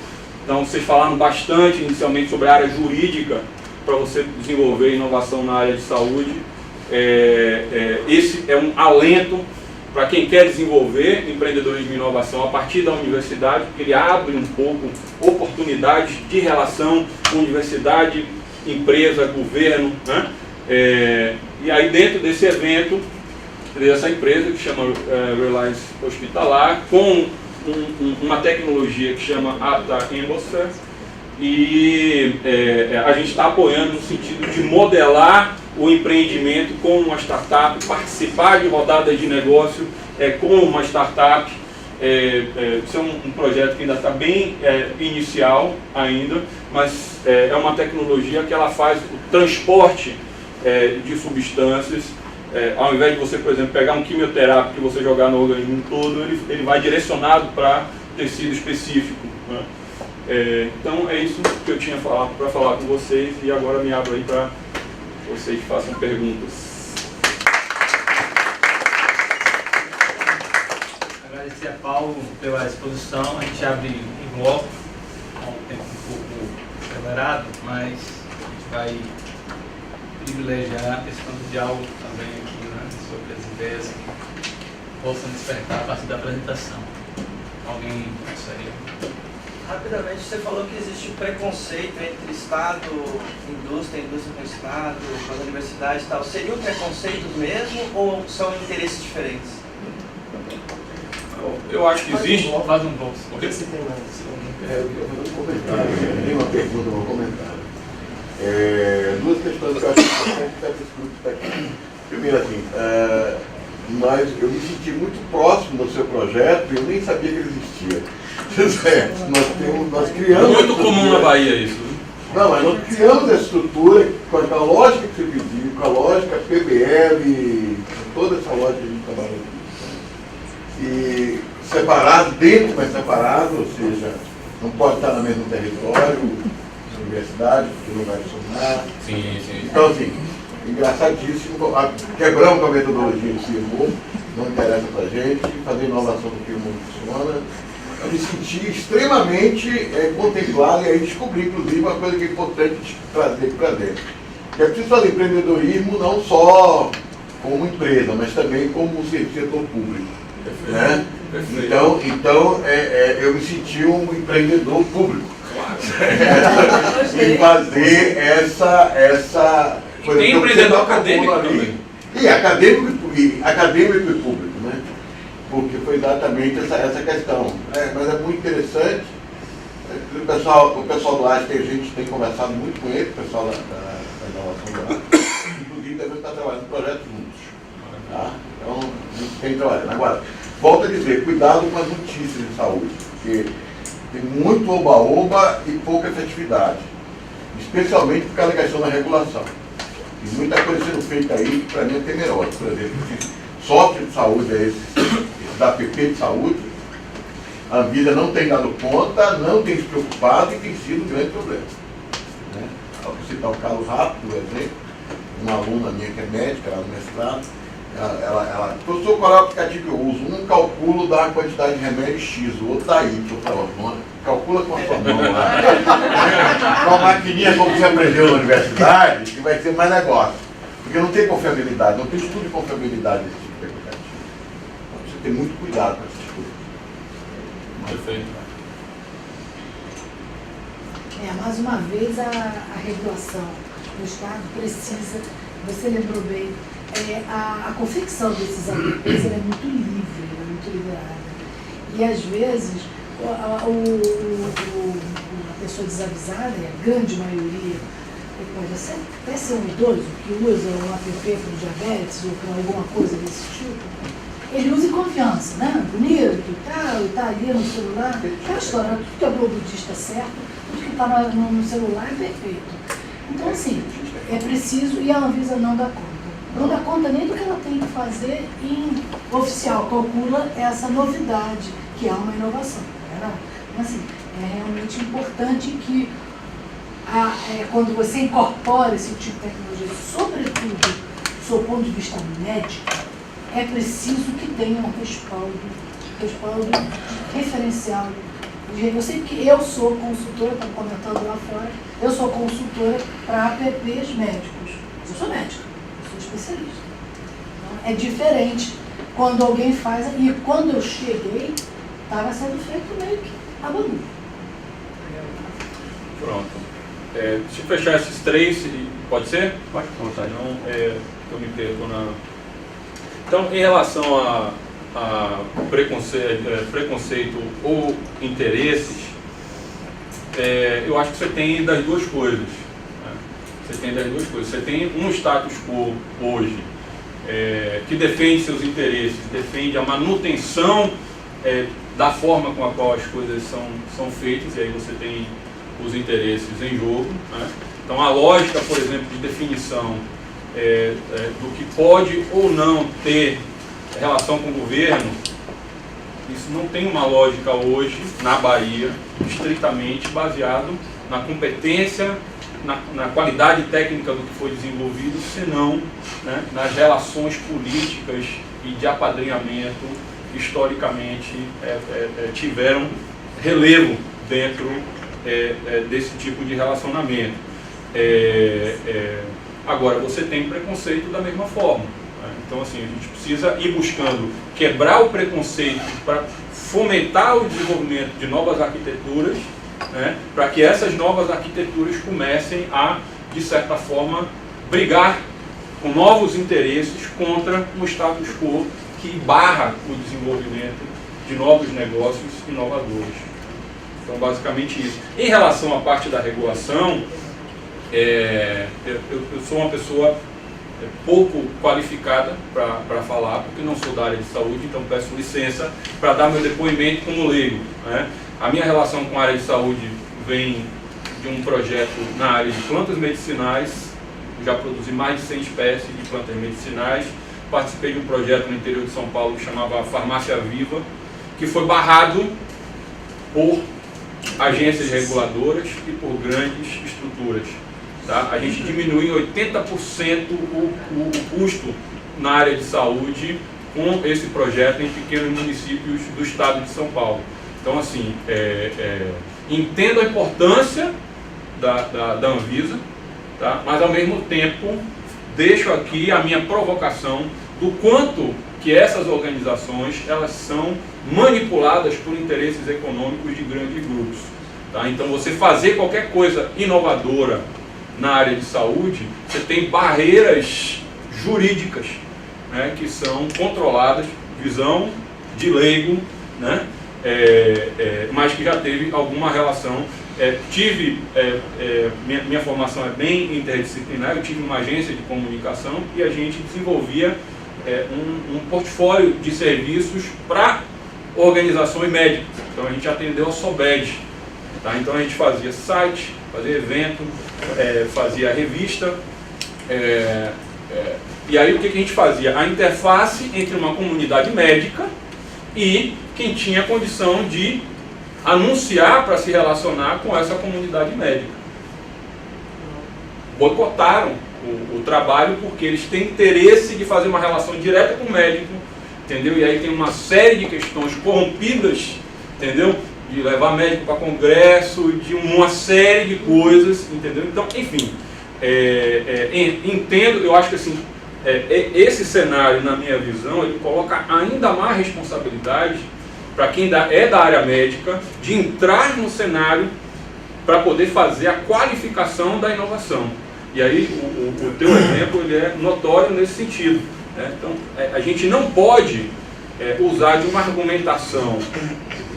Então vocês falaram bastante inicialmente sobre a área jurídica para você desenvolver inovação na área de saúde. Esse é um alento para quem quer desenvolver empreendedorismo e inovação a partir da universidade, porque ele abre um pouco oportunidades de relação com universidade, empresa, governo, né? E aí dentro desse evento, essa empresa que chama Reliance Hospitalar, com uma tecnologia que chama Ata Embosphere, e a gente está apoiando no sentido de modelar o empreendimento com uma startup, participar de rodadas de negócio com uma startup. Isso é um projeto que ainda está bem inicial ainda, mas é uma tecnologia que ela faz o transporte de substâncias. Ao invés de você, por exemplo, pegar um quimioterápico e você jogar no organismo todo, ele vai direcionado para tecido específico, né? Então é isso que eu tinha para falar com vocês, e agora me abro aí para vocês façam perguntas. Agradecer a Paulo pela exposição. A gente abre em bloco, com um tempo um pouco acelerado, mas a gente vai privilegiar a questão do diálogo também aqui, né, sobre as ideias que possam despertar a partir da apresentação. Alguém gostaria? Rapidamente, você falou que existe um preconceito entre Estado, indústria com Estado, com as universidades e tal. Seriam preconceitos mesmo ou são interesses diferentes? Eu acho que existe. Faz um pouco. Você tem mais? Eu vou fazer um comentário. Tem uma pergunta, um comentário. Duas questões que eu acho importantes para esse grupo que está aqui. Primeiro, assim, mas eu me senti muito próximo do seu projeto e eu nem sabia que ele existia. Nós criamos. Muito comum na Bahia isso. Não, mas nós criamos a estrutura com a lógica que você pediu, com a lógica PBL, com toda essa lógica que a gente trabalha aqui. E separado, dentro, mas separado, ou seja, não pode estar no mesmo território, na universidade, porque não vai somar. Sim, sim. Então, assim, engraçadíssimo, quebramos com a metodologia do CIEMU, não interessa pra gente, fazer inovação do que o mundo funciona. Eu me senti extremamente contemplado e aí descobri, inclusive, uma coisa que é importante trazer para dentro. Que é preciso fazer empreendedorismo não só como empresa, mas também como setor público. Né? Então eu me senti um empreendedor público. E fazer essa coisa. Tem empreendedor acadêmico também. E acadêmico e público, né? Porque foi exatamente essa questão. Mas é muito interessante. O pessoal do AST, a gente tem conversado muito com ele, o pessoal da inovação do AST. Inclusive, também está trabalhando em projetos juntos. Tá? Então, a gente tem trabalhando. Agora, volto a dizer, cuidado com as notícias de saúde, porque tem muito oba-oba e pouca efetividade. Especialmente por causa da questão da regulação. Tem muita coisa sendo feita aí que, para mim, é temerosa. Por exemplo, esse software de saúde, esse da PP de saúde, a Anvisa não tem dado conta, não tem se preocupado e tem sido um grande problema. Né? Vou citar o Carlos Rato, por exemplo, uma aluna minha que é médica, ela no mestrado, ela professor, qual é o aplicativo que eu uso? Um calculo da quantidade de remédio X, o outro da Y. Eu falo, calcula com a sua mão lá. Uma maquininha como você aprendeu na universidade, que vai ter mais negócio. Porque não tem confiabilidade, não tem estudo de confiabilidade desse tipo de aplicativo. Então você tem muito cuidado com essas coisas. Perfeito. Mais uma vez a regulação do Estado precisa, você lembrou bem, a confecção desses apps é muito livre, é muito liberada. E às vezes a pessoa desavisada, a grande maioria, pode até ser um idoso que usa um app para diabetes ou para alguma coisa desse tipo, ele usa em confiança, né? Bonito e tal, e está ali no celular. Aquela história, tudo que a Globo diz está certo, tudo que está no celular é perfeito. Então, assim, é preciso, e a Anvisa não dá conta. não dá conta nem do que ela tem que fazer em oficial, calcula essa novidade, que é uma inovação. Então, assim, é realmente importante que quando você incorpora esse tipo de tecnologia, sobretudo do seu ponto de vista médico, é preciso que tenha um respaldo referencial. Eu sei que eu sou consultora, estava comentando lá fora, eu sou consultora para APPs médicos. Eu sou médica, eu sou especialista. Então, é diferente quando alguém faz, e quando eu cheguei, estava sendo feito meio que a bambu. Pronto. Deixa eu fechar esses três, pode ser? Pode contar. Não, eu me perco na... Então, em relação a preconceito ou interesses, eu acho que você tem das duas coisas. Né? Você tem das duas coisas. Você tem um status quo hoje que defende seus interesses, defende a manutenção da forma com a qual as coisas são feitas, e aí você tem os interesses em jogo. Né? Então, a lógica, por exemplo, de definição do que pode ou não ter relação com o governo, isso não tem uma lógica hoje na Bahia estritamente baseado na competência, na qualidade técnica do que foi desenvolvido, senão, né, nas relações políticas e de apadrinhamento que historicamente tiveram relevo dentro desse tipo de relacionamento. Agora, você tem preconceito da mesma forma. Então, assim, a gente precisa ir buscando quebrar o preconceito para fomentar o desenvolvimento de novas arquiteturas, né, para que essas novas arquiteturas comecem a, de certa forma, brigar com novos interesses contra um status quo que barra o desenvolvimento de novos negócios inovadores. Então, basicamente isso. Em relação à parte da regulação, eu sou uma pessoa pouco qualificada para falar, porque não sou da área de saúde, então peço licença para dar meu depoimento como leigo. Né? A minha relação com a área de saúde vem de um projeto na área de plantas medicinais. Já produzi mais de 100 espécies de plantas medicinais. Participei de um projeto no interior de São Paulo que chamava Farmácia Viva, que foi barrado por agências reguladoras e por grandes estruturas. Tá? A gente diminuiu em 80% o custo na área de saúde com esse projeto em pequenos municípios do estado de São Paulo. Então, assim, entendo a importância da Anvisa, tá? Mas, ao mesmo tempo, deixo aqui a minha provocação do quanto que essas organizações elas são manipuladas por interesses econômicos de grandes grupos. Tá? Então, você fazer qualquer coisa inovadora na área de saúde, você tem barreiras jurídicas, né, que são controladas, visão de leigo, né, mas que já teve alguma relação. Minha formação é bem interdisciplinar, eu tive uma agência de comunicação e a gente desenvolvia um portfólio de serviços para organizações médicas. Então a gente atendeu a SOBED. Tá? Então a gente fazia site, fazia evento, fazia revista, e aí o que a gente fazia? A interface entre uma comunidade médica e quem tinha condição de anunciar para se relacionar com essa comunidade médica. Boicotaram o trabalho porque eles têm interesse de fazer uma relação direta com o médico, entendeu? E aí tem uma série de questões corrompidas, entendeu? De levar médico para congresso, de uma série de coisas, entendeu? Então, enfim, entendo, eu acho que assim, esse cenário, na minha visão, ele coloca ainda mais responsabilidade para quem é da área médica de entrar no cenário para poder fazer a qualificação da inovação. E aí o teu exemplo ele é notório nesse sentido. Né? Então, a gente não pode usar de uma argumentação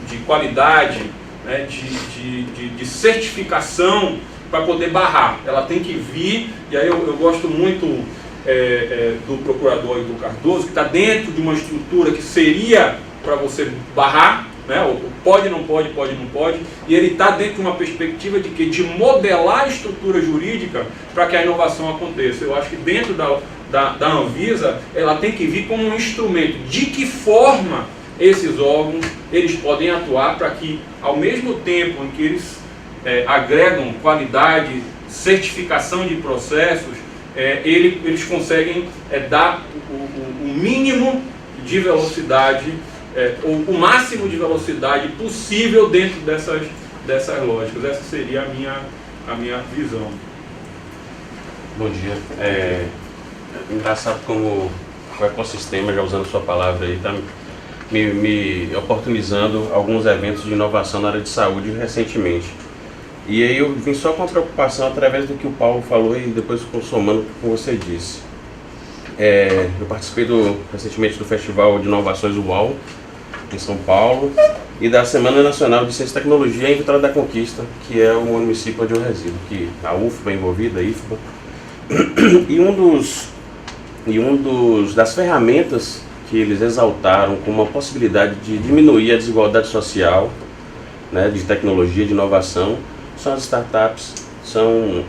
de qualidade, né, de certificação para poder barrar. Ela tem que vir, e aí eu gosto muito do procurador Edu Cardoso, que está dentro de uma estrutura que seria para você barrar, né, pode, não pode, pode, não pode, e ele está dentro de uma perspectiva de que? De modelar a estrutura jurídica para que a inovação aconteça. Eu acho que dentro da Anvisa, ela tem que vir como um instrumento. De que forma esses órgãos eles podem atuar para que, ao mesmo tempo em que eles agregam qualidade, certificação de processos, eles conseguem dar o mínimo de velocidade, ou o máximo de velocidade possível dentro dessas lógicas. Essa seria a minha visão. Bom dia. Engraçado como o ecossistema, já usando sua palavra aí, está me oportunizando alguns eventos de inovação na área de saúde recentemente. E aí eu vim só com a preocupação através do que o Paulo falou e depois somando o que você disse. Eu participei recentemente do Festival de Inovações UAU, em São Paulo, e da Semana Nacional de Ciência e Tecnologia em Vitória da Conquista, que é o município onde eu resido, que a UFBA é envolvida, a IFBA. E das ferramentas que eles exaltaram como uma possibilidade de diminuir a desigualdade social, né, de tecnologia, de inovação, são as startups, são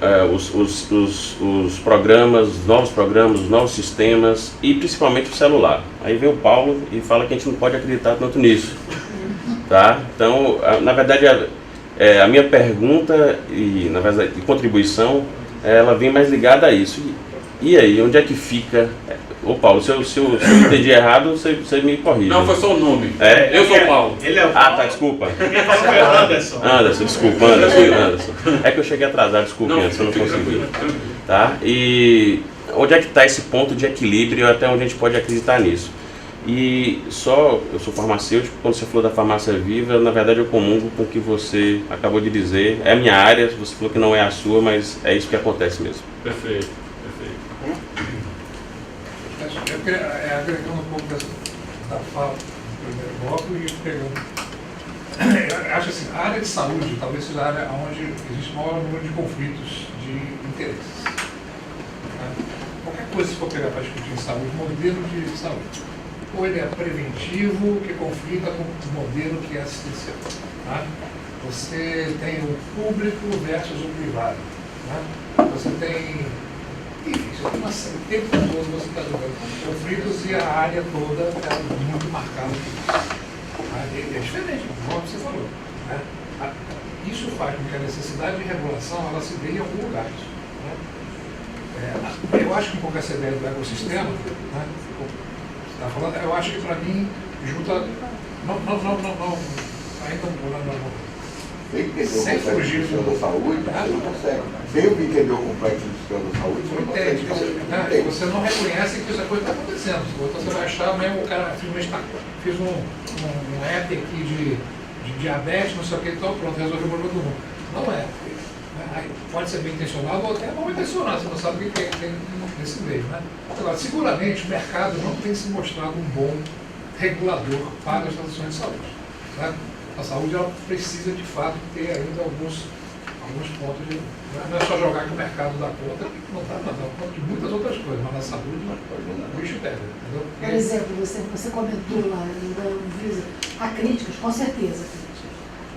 os programas, os novos sistemas e principalmente o celular. Aí vem o Paulo e fala que a gente não pode acreditar tanto nisso. Tá? Então, na verdade, a minha pergunta e, na verdade, de contribuição, ela vem mais ligada a isso. E aí, onde é que fica... Ô Paulo, se eu entendi errado, você me corrige. Não, foi só o nome. Eu sou o Paulo. Ele é o Paulo. Ah, tá, desculpa. Quem falou foi o Anderson. Anderson, desculpa, Anderson. É que eu cheguei atrasado, desculpa, Anderson, eu não consegui. Tá? E onde é que está esse ponto de equilíbrio, até onde a gente pode acreditar nisso? E eu sou farmacêutico, quando você falou da farmácia viva, na verdade eu comungo com o que você acabou de dizer. É a minha área, você falou que não é a sua, mas é isso que acontece mesmo. Perfeito. Eu queria, agregando um pouco da fala do primeiro bloco e pegando. Eu acho assim, a área de saúde talvez seja a área onde existe o maior número de conflitos de interesses. Né? Qualquer coisa, se for pegar para discutir em saúde, modelo de saúde, ou ele é preventivo, que conflita com o modelo que é assistencial. Tá? Você tem o público versus o privado. Né? Você tem... Enfim, o tempo todo você está jogando conflitos e a área toda é muito marcada por isso. É diferente, como você falou. Né? Isso faz com que a necessidade de regulação ela se dê em algum lugar. Né? Eu acho que um pouco essa ideia do ecossistema, né? Você está falando, eu acho que para mim junta. Ainda não. Sem entender o complexo do sistema da saúde, você não consegue. Sem entender o complexo do sistema da saúde, você não consegue. Você não reconhece que essa coisa está acontecendo. Você vai achar, mesmo o cara fez um app aqui de diabetes, não sei o que, então pronto, resolveu o problema do mundo. Não é. Pode ser bem intencionado ou até mal intencionado, você não sabe o que tem nesse meio. Né? Agora, seguramente o mercado não tem se mostrado um bom regulador para as instituições de saúde. Né? A saúde ela precisa de fato ter ainda alguns pontos de. Não é só jogar que o mercado dá conta, que não dá conta de muitas outras coisas, mas na saúde o bicho pega. Entendeu? Por exemplo, você comentou lá da Anvisa, há críticas, com certeza críticas.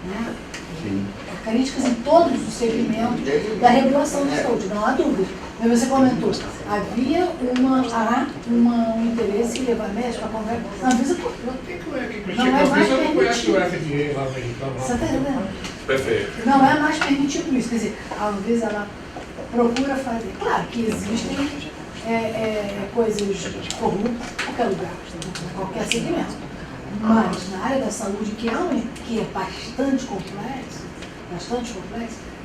Né? Sim. Há críticas em todos os segmentos da regulação da saúde, não há dúvida. Mas você comentou, havia um interesse em levar médico a conversa. A Anvisa Quem que é que critica a Anvisa não conhece o FDA lá americano? Você está entendendo? Perfeito. Não é mais permitido isso. Quer dizer, a Anvisa ela procura fazer. Claro que existem coisas corruptas em qualquer lugar, em qualquer segmento. Mas na área da saúde, que é bastante complexo,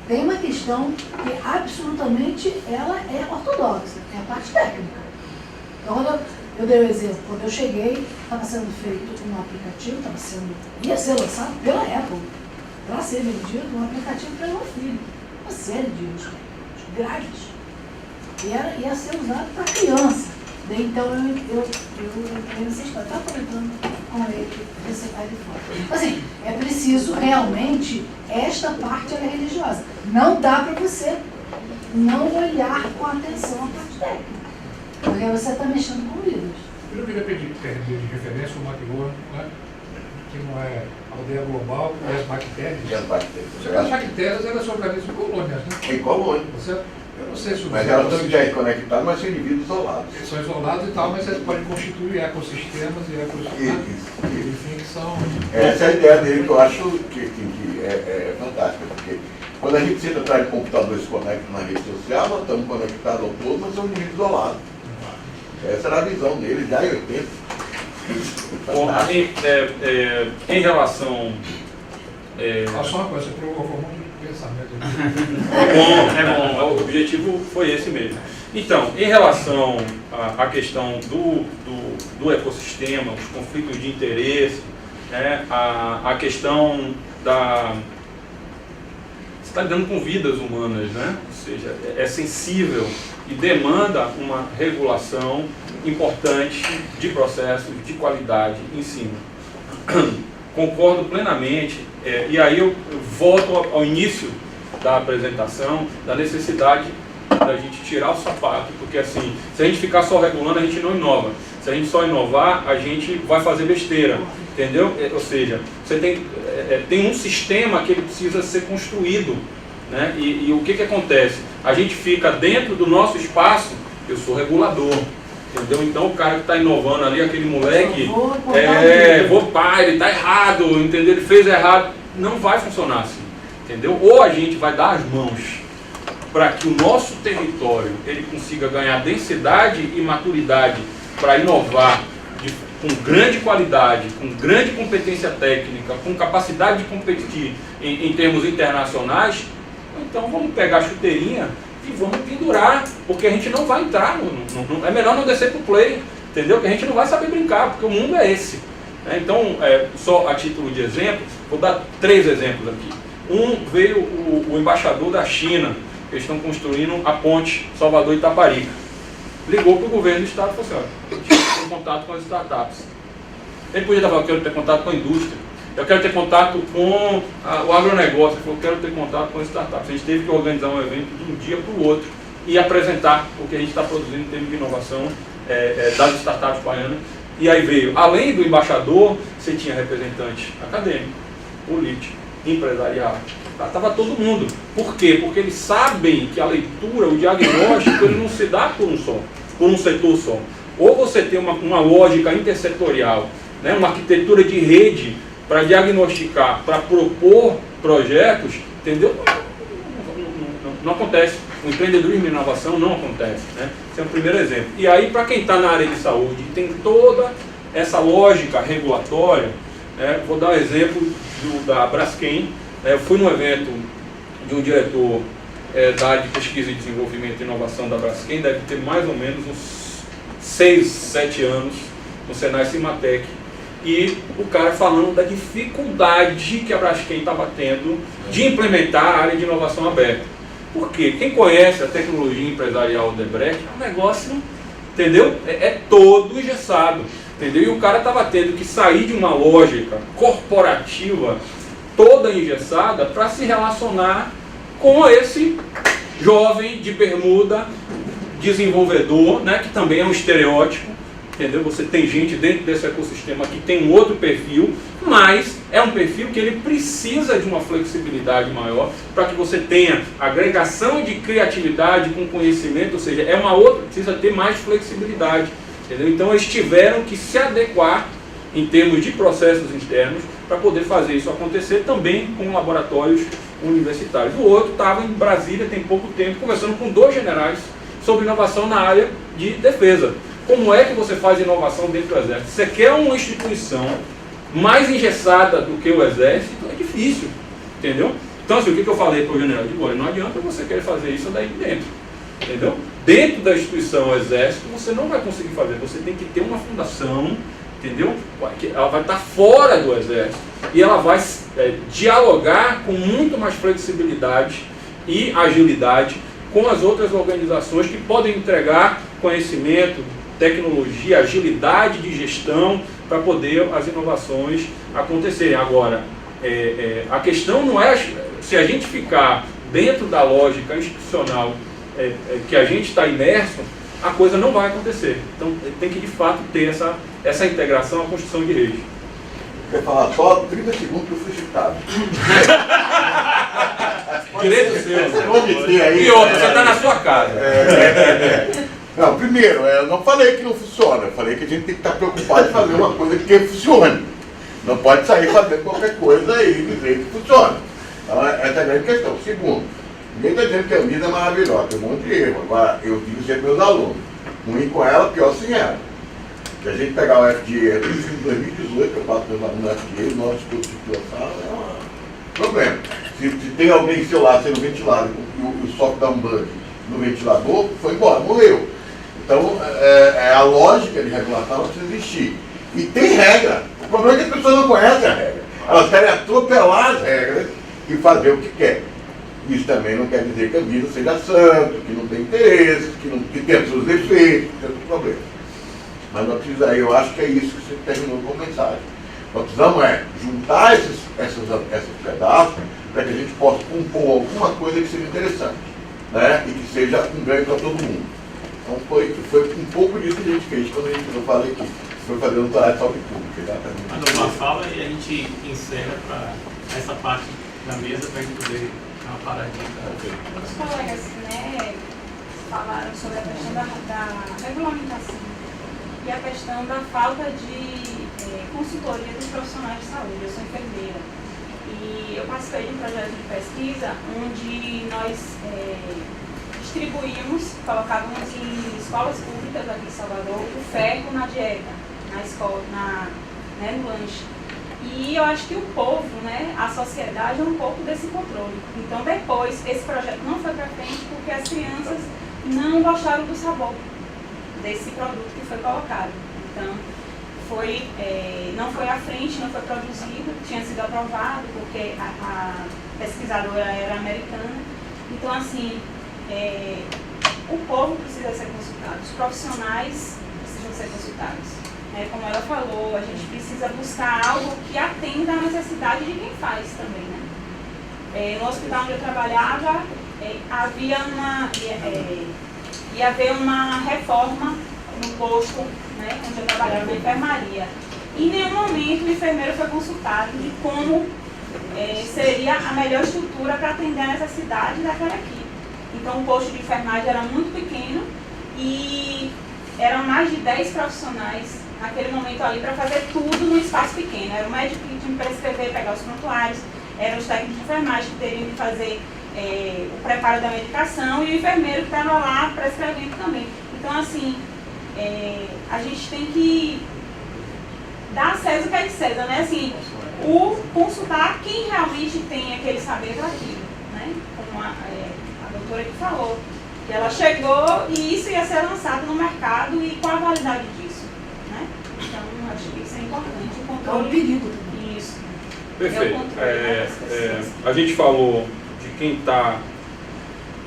tem uma questão que absolutamente ela é ortodoxa, é a parte técnica. Então, eu dei o exemplo, quando eu cheguei, estava sendo feito um aplicativo, ia ser lançado pela Apple, para ser vendido um aplicativo para meu filho. Uma série de erros graves. E ia ser usado para criança. Daí, então, eu estava comentando com ele, esse pai de fora. Assim, é preciso realmente, esta parte ela é religiosa. Não dá para você não olhar com atenção a parte técnica. Porque você está mexendo com vidas. Eu queria pedir de referência o McLuhan, né? Que não é aldeia global, é as bactérias. E as bactérias? As bactérias elas se organizam em colônias, né? Em colônias. Você, Eu não sei se Mas elas estão interconectadas, mas são indivíduos isolados. eles são isolados e tal, mas eles podem constituir ecossistemas e ecossistemas, enfim, que são... Essa é a ideia dele que eu acho que é fantástica, porque quando a gente senta atrás de computador e se conecta na rede social, nós estamos conectados ao todo, mas somos indivíduos isolados. Essa era a visão dele já em 80. Bom, em relação... Só uma coisa, você provocou muito pensamento. É bom, o objetivo foi esse mesmo. Então, em relação à questão do ecossistema, os conflitos de interesse, né, a questão da... Você está lidando com vidas humanas, né? Ou seja, é sensível e demanda uma regulação importante de processos de qualidade em cima. Concordo plenamente, e aí eu volto ao início da apresentação, da necessidade da gente tirar o sapato, porque assim, se a gente ficar só regulando, a gente não inova. Se a gente só inovar, a gente vai fazer besteira, entendeu? Ou seja, você tem um sistema que ele precisa ser construído, né? E o que acontece? A gente fica dentro do nosso espaço, eu sou regulador, entendeu? Então o cara que está inovando ali, aquele moleque, ele está errado, entendeu? Ele fez errado, não vai funcionar assim, entendeu? Ou a gente vai dar as mãos para que o nosso território ele consiga ganhar densidade e maturidade para inovar com grande qualidade, com grande competência técnica, com capacidade de competir em termos internacionais, então vamos pegar a chuteirinha e vamos pendurar, porque a gente não vai entrar, é melhor não descer para o play, entendeu? Que a gente não vai saber brincar, porque o mundo é esse. Né? Então, só a título de exemplo, vou dar 3 exemplos aqui. Veio o embaixador da China, eles estão construindo a ponte Salvador-Itaparica. Ligou para o governo do estado e falou assim, olha, eu quero ter contato com as startups. Ele podia estar falando, eu quero ter contato com a indústria, eu quero ter contato com o agronegócio, ele falou, eu quero ter contato com as startups. A gente teve que organizar um evento de um dia para o outro e apresentar o que a gente está produzindo em termos de inovação das startups baianas. E aí veio, além do embaixador, você tinha representante acadêmico, político, empresarial. Estava todo mundo. Por quê? Porque eles sabem que a leitura, o diagnóstico, ele não se dá por um setor só. Ou você tem uma lógica intersetorial, né, uma arquitetura de rede para diagnosticar, para propor projetos, entendeu? Não acontece. O empreendedorismo e inovação não acontece. Né? Esse é o primeiro exemplo. E aí, para quem está na área de saúde e tem toda essa lógica regulatória, vou dar um exemplo da Braskem. Eu fui num evento de um diretor da área de pesquisa e desenvolvimento e inovação da Braskem, deve ter mais ou menos uns 6, 7 anos no Senai Cimatec, e o cara falando da dificuldade que a Braskem estava tendo de implementar a área de inovação aberta. Por quê? Quem conhece a tecnologia empresarial Odebrecht, é um negócio, entendeu? É todo engessado, entendeu? E o cara estava tendo que sair de uma lógica corporativa toda engessada para se relacionar com esse jovem de bermuda, desenvolvedor, né, que também é um estereótipo, entendeu? Você tem gente dentro desse ecossistema que tem um outro perfil, mas é um perfil que ele precisa de uma flexibilidade maior para que você tenha agregação de criatividade com conhecimento, ou seja, precisa ter mais flexibilidade, entendeu? Então eles tiveram que se adequar em termos de processos internos para poder fazer isso acontecer também com laboratórios universitários. O outro estava em Brasília tem pouco tempo conversando com 2 generais sobre inovação na área de defesa. Como é que você faz inovação dentro do Exército? Você quer uma instituição mais engessada do que o Exército? É difícil, entendeu? Então, assim, o que eu falei para o general? Eu digo, olha, não adianta você querer fazer isso daí de dentro, entendeu? Dentro da instituição Exército, você não vai conseguir fazer, você tem que ter uma fundação, entendeu? Ela vai estar fora do Exército e ela vai dialogar com muito mais flexibilidade e agilidade com as outras organizações que podem entregar conhecimento, tecnologia, agilidade de gestão para poder as inovações acontecerem. Agora, a questão não é se a gente ficar dentro da lógica institucional que a gente está imerso, a coisa não vai acontecer. Então tem que de fato ter essa integração, a construção de rede. Quer falar só 30 segundos que eu fui citado. direito seu. Vamos dizer aí. E outra, você está na sua casa. Não, primeiro, eu não falei que não funciona, eu falei que a gente tem que estar preocupado em fazer uma coisa que funcione. Não pode sair fazendo qualquer coisa e dizer que funciona. Então, essa é a grande questão. Segundo, ninguém está dizendo que a vida é maravilhosa, tem um monte de erro. Agora, eu digo sempre meus alunos, ruim com ela, pior sem ela. Se a gente pegar o FDA, eu fiz em 2018, que eu faço meus alunos no FDA, o nosso estudo de situação é um problema. Se tem alguém seu lado sendo ventilado e o software dá um bug no ventilador, foi embora, morreu. Então, a lógica de regulação não precisa existir. E tem regra. O problema é que as pessoas não conhecem a regra. Elas querem atropelar as regras e fazer o que quer. Isso também não quer dizer que a vida seja santa, que não tem interesses, que tem seus defeitos, que tem seus problemas. Mas nós precisamos, eu acho que é isso que você terminou com a mensagem. Nós precisamos juntar esses pedaços para que a gente possa compor alguma coisa que seja interessante, né? E que seja um ganho para todo mundo. Então foi um pouco disso que a gente fez quando eu falei que foi fazer um trabalho de saúde pública. Exatamente. A nova fala e a gente encerra para essa parte da mesa para a gente poder dar uma paradinha. Os colegas, né, falaram sobre a questão da regulamentação e a questão da falta de consultoria dos profissionais de saúde. Eu sou enfermeira e eu participei de um projeto de pesquisa onde nós distribuímos, colocávamos em escolas públicas aqui em Salvador o ferro na dieta, na escola, no lanche. E eu acho que o povo, né, a sociedade é um pouco desse controle. Então depois esse projeto não foi para frente porque as crianças não gostaram do sabor desse produto que foi colocado. Então não foi à frente, não foi produzido, tinha sido aprovado porque a pesquisadora era americana. Então assim, o povo precisa ser consultado, os profissionais precisam ser consultados. Como ela falou, a gente precisa buscar algo que atenda à necessidade de quem faz também, né? No hospital onde eu trabalhava, ia haver uma reforma no posto, né, onde eu trabalhava na enfermaria. Em nenhum momento o enfermeiro foi consultado de como seria a melhor estrutura para atender a necessidade daquela equipe. Então o posto de enfermagem era muito pequeno e eram mais de 10 profissionais naquele momento ali para fazer tudo num espaço pequeno. Era o médico que tinha que prescrever, pegar os prontuários, eram os técnicos de enfermagem que teriam que fazer o preparo da medicação e o enfermeiro que estava lá prescrevendo também. Então, assim, a gente tem que dar a César o que é de César, né? Assim, consultar quem realmente tem aquele saber para aquilo, né? Como a doutora que falou, que ela chegou e isso ia ser lançado no mercado e qual a validade disso, né? Então, acho que isso é importante. O controle... É um perigo também. Isso. Perfeito. A gente falou de quem está,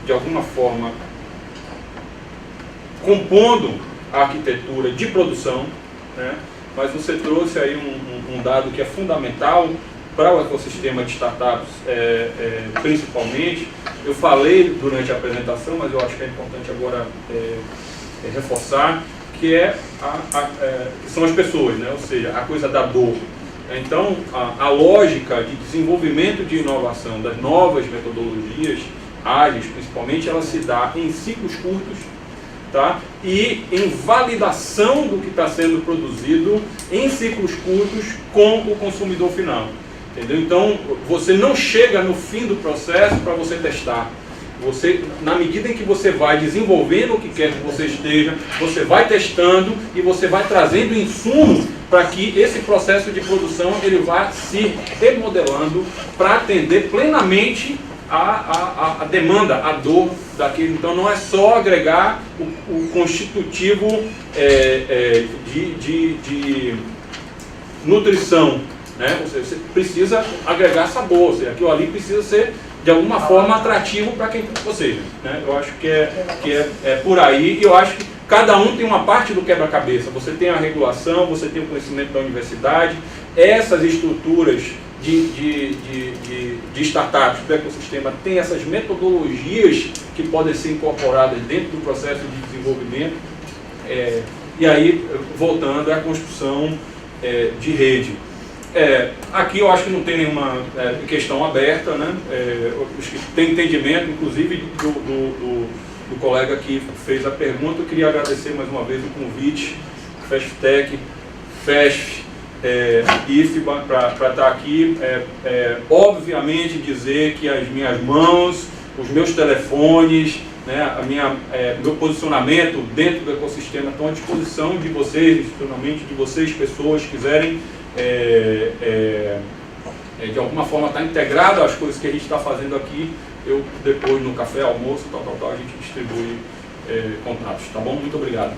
de alguma forma, compondo a arquitetura de produção, né? Mas você trouxe aí um dado que é fundamental para o ecossistema de startups, principalmente. Eu falei durante a apresentação, mas eu acho que é importante agora reforçar, que são as pessoas, né? Ou seja, a coisa da dor. Então, a lógica de desenvolvimento de inovação das novas metodologias ágeis, principalmente, ela se dá em ciclos curtos, tá? E em validação do que está sendo produzido em ciclos curtos com o consumidor final. Entendeu? Então, você não chega no fim do processo para você testar. Você, na medida em que você vai desenvolvendo o que quer que você esteja, você vai testando e você vai trazendo insumo para que esse processo de produção ele vá se remodelando para atender plenamente a demanda, a dor daquele. Então não é só agregar o constitutivo de nutrição, né? Você precisa agregar sabor, ou seja, aquilo ali precisa ser de alguma forma atrativo para quem você, né? Eu acho que é por aí, e eu acho que cada um tem uma parte do quebra-cabeça. Você tem a regulação, você tem o conhecimento da universidade, essas estruturas de startups do ecossistema têm essas metodologias que podem ser incorporadas dentro do processo de desenvolvimento, e aí, voltando à construção de rede. Aqui eu acho que não tem nenhuma questão aberta, né? Os que têm entendimento, inclusive do colega que fez a pergunta. Eu queria agradecer mais uma vez o convite, FESFTEC, FESF, IFBA, para estar aqui. Obviamente dizer que as minhas mãos, os meus telefones, né, meu posicionamento dentro do ecossistema estão à disposição de vocês, institucionalmente, de vocês, pessoas que quiserem de alguma forma estar integrado às coisas que a gente está fazendo aqui. Eu depois no café, almoço, tal, a gente distribui contatos, tá bom? Muito obrigado.